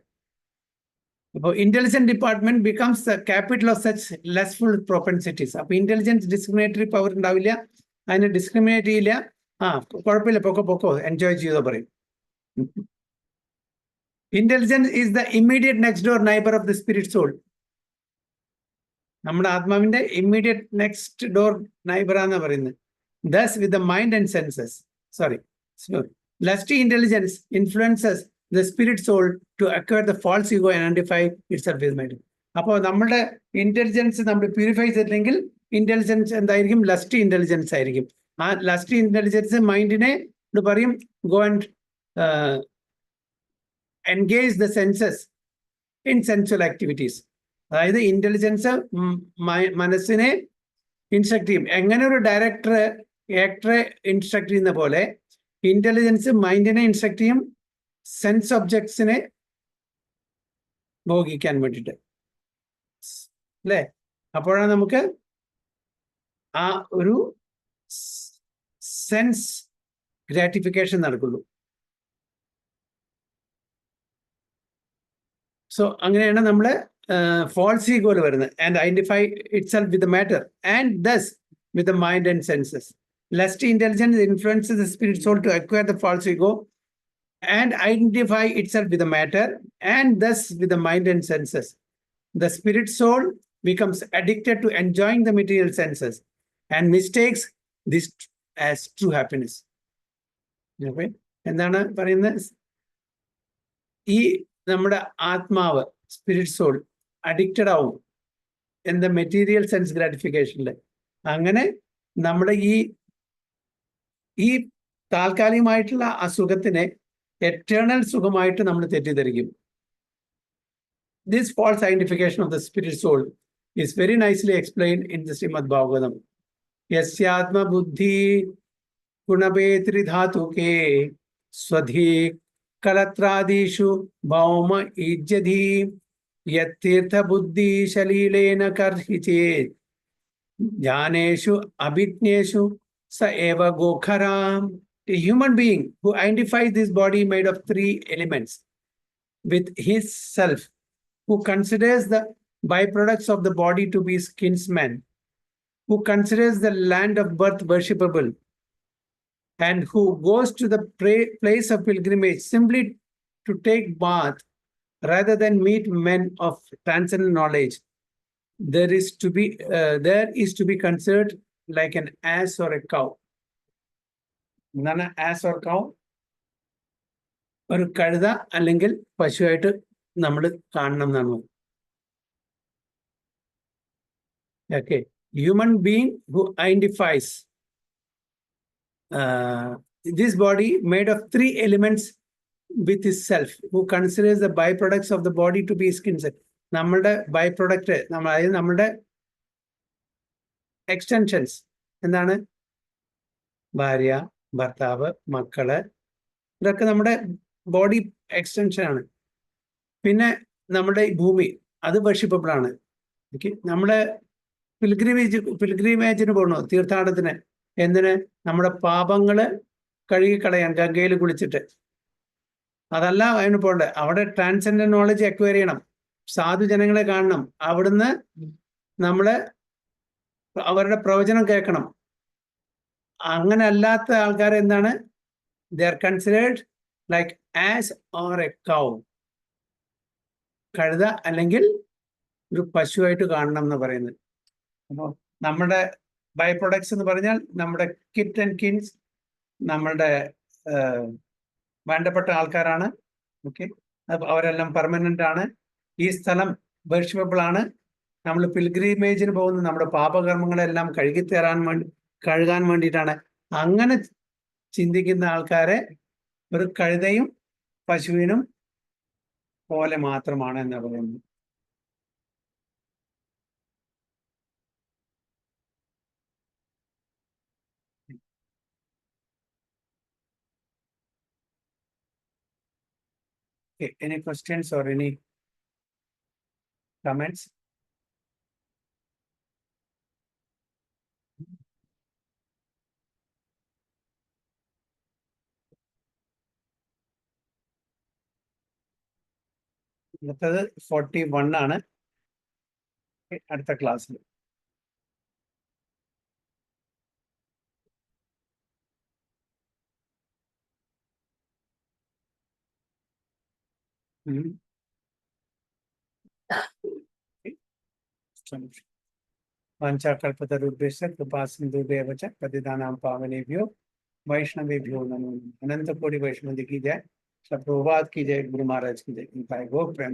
അപ്പോൾ intelligent department becomes the capital of such lustful propensities. അപ്പൊ ഇന്റലിജൻസ് ഡിസ്ക്രിമിനേറ്ററി പവർ ഉണ്ടാവില്ല, അതിനെ ഡിസ്ക്രിമിനേറ്റ് ചെയ്യില്ല. കുഴപ്പമില്ല, പൊക്കോ എൻജോയ് ചെയ്തോ പറയും. Intelligence is the immediate next door neighbour of the spirit soul. നമ്മുടെ ആത്മാവിന്റെ ഇമ്മീഡിയറ്റ് നെക്സ്റ്റ് ഡോർ നൈബറാന്ന് പറയുന്നത്. Thus, with the mind and senses, lusty intelligence influences the spirit soul to acquire the false ego and identify itself with mind. അപ്പോൾ നമ്മുടെ intelligence നമ്മൾ purify ചെയ്തില്ലെങ്കിൽ intelligence എന്തായിരിക്കും? Lust intelligence ആയിരിക്കും. ആ ലസ്റ്റ് ഇന്റലിജൻസ് മൈൻഡിനെ പറയും go and engage the census in sensual activities. അതായത് intelligence മനസ്സിനെ ഇൻസ്ട്രക്ട് ചെയ്യും. എങ്ങനെ ഒരു ആക്ടറെ ഇൻസ്ട്രക്ട് ചെയ്യുന്ന പോലെ ഇന്റലിജൻസ് മൈൻഡിനെ ഇൻസ്ട്രക്ട് ചെയ്യും സെൻസ് ഒബ്ജക്ട്സിനെ ഭോഗിക്കാൻ വേണ്ടിയിട്ട്, അല്ലേ? അപ്പോഴാണ് നമുക്ക് ആ ഒരു സെൻസ് ഗ്രാറ്റിഫിക്കേഷൻ നടക്കുള്ളൂ. സോ അങ്ങനെയാണ് നമ്മൾ false ego വരുന്നത്. and identify itself with the matter and thus with the mind and senses. Lust intelligence influences the spirit soul to acquire the false ego and identify itself with the matter and thus with the mind and senses. The spirit soul becomes addicted to enjoying the material senses and mistakes this as true happiness. Okay? എന്താണ് പറയുന്നത്? ഈ നമ്മുടെ ആത്മാവ് spirit soul addicted ആവും എന്താ material sense ഗ്രാറ്റിഫിക്കേഷനിൽ. അങ്ങനെ നമ്മുടെ ഈ താൽക്കാലികമായിട്ടുള്ള ആ സുഖത്തിനെ എറ്റേണൽ സുഖമായിട്ട് നമ്മൾ തെറ്റിദ്ധരിക്കും. This false identification of the spirit soul is very nicely explained in the Srimad Bhagavatam. Yasyatma buddhi gunabetri dhatuke swadhi kalatradishu bhauma ijjadhi yattirtha buddhi shalilena karhichet jnaneshu abhijneshu sa eva gokharam. A human being who identifies this body made of 3 elements with his self, who considers the byproducts of the body to be kinsmen, who considers the land of birth worshipable, and who goes to the place of pilgrimage simply to take bath rather than meet men of transcendent knowledge, there is to be considered like an ass or a cow. എന്താണ് as or കൗ? ഒരു കഴുത അല്ലെങ്കിൽ പശുവായിട്ട് നമ്മൾ കാണണം എന്നാണ്. Okay, human being who identifies this body made of 3 elements with his self, who considers the byproducts of the body to be skin set. നമ്മളുടെ by product അതായത് നമ്മുടെ എക്സ്റ്റൻഷൻസ് എന്താണ്? ഭാര്യ, ഭർത്താവ്, മക്കള്, ഇതൊക്കെ നമ്മുടെ ബോഡി എക്സ്റ്റൻഷൻ ആണ്. പിന്നെ നമ്മുടെ ഭൂമി അത് വർഷിപ്പബിൾ ആണ്. ഓക്കെ, നമ്മുടെ പിൽഗ്രിമേജിന് പോകണോ? തീർത്ഥാടനത്തിന്. എന്തിന്? നമ്മുടെ പാപങ്ങള് കഴുകിക്കളയാൻ ഗംഗയിൽ കുളിച്ചിട്ട്. അതല്ല അതിന് പോകണ്ടേ, അവിടെ ട്രാൻസെൻഡന്റ് നോളജ് അക്വയർ ചെയ്യണം, സാധുജനങ്ങളെ കാണണം, അവിടുന്ന് നമ്മള് അവരുടെ പ്രവചനം കേൾക്കണം. അങ്ങനെ അല്ലാത്ത ആൾക്കാർ എന്താണ്? They are considered like as or A കൗ. കഴുത അല്ലെങ്കിൽ ഒരു പശുവായിട്ട് കാണണം എന്ന് പറയുന്നത്. അപ്പോൾ നമ്മുടെ ബൈ പ്രൊഡക്ട്സ് എന്ന് പറഞ്ഞാൽ നമ്മുടെ കിറ്റ് ആൻഡ് കിൻസ്, നമ്മളുടെ വേണ്ടപ്പെട്ട ആൾക്കാരാണ്. ഓക്കെ, അവരെല്ലാം പെർമനന്റ് ആണ്. ഈ സ്ഥലം വർഷിപ്പബിൾ ആണ്. നമ്മൾ പിൽഗ്രിമേജിന് പോകുന്ന നമ്മുടെ പാപകർമ്മങ്ങളെല്ലാം കഴുകാൻ വേണ്ടിയിട്ടാണ്. അങ്ങനെ ചിന്തിക്കുന്ന ആൾക്കാരെ ഒരു കഴുതയും പശുവിനും പോലെ മാത്രമാണ് എന്ന് പറയുന്നത്. Okay, any questions or any comments? അടുത്തത് 41 ആണ്. അടുത്ത ക്ലാസ്സിൽ. वाञ्छाकल्पतरुभ्यश्च कृपासिन्धुभ्येव च पतितानां पावनेभ्यो वैष्णवेभ्यो नमो नमः. अनंत कोटि वैष्णव की जय, प्रभुपाद की जय, गुरु महाराज की जय, गो प्रेम।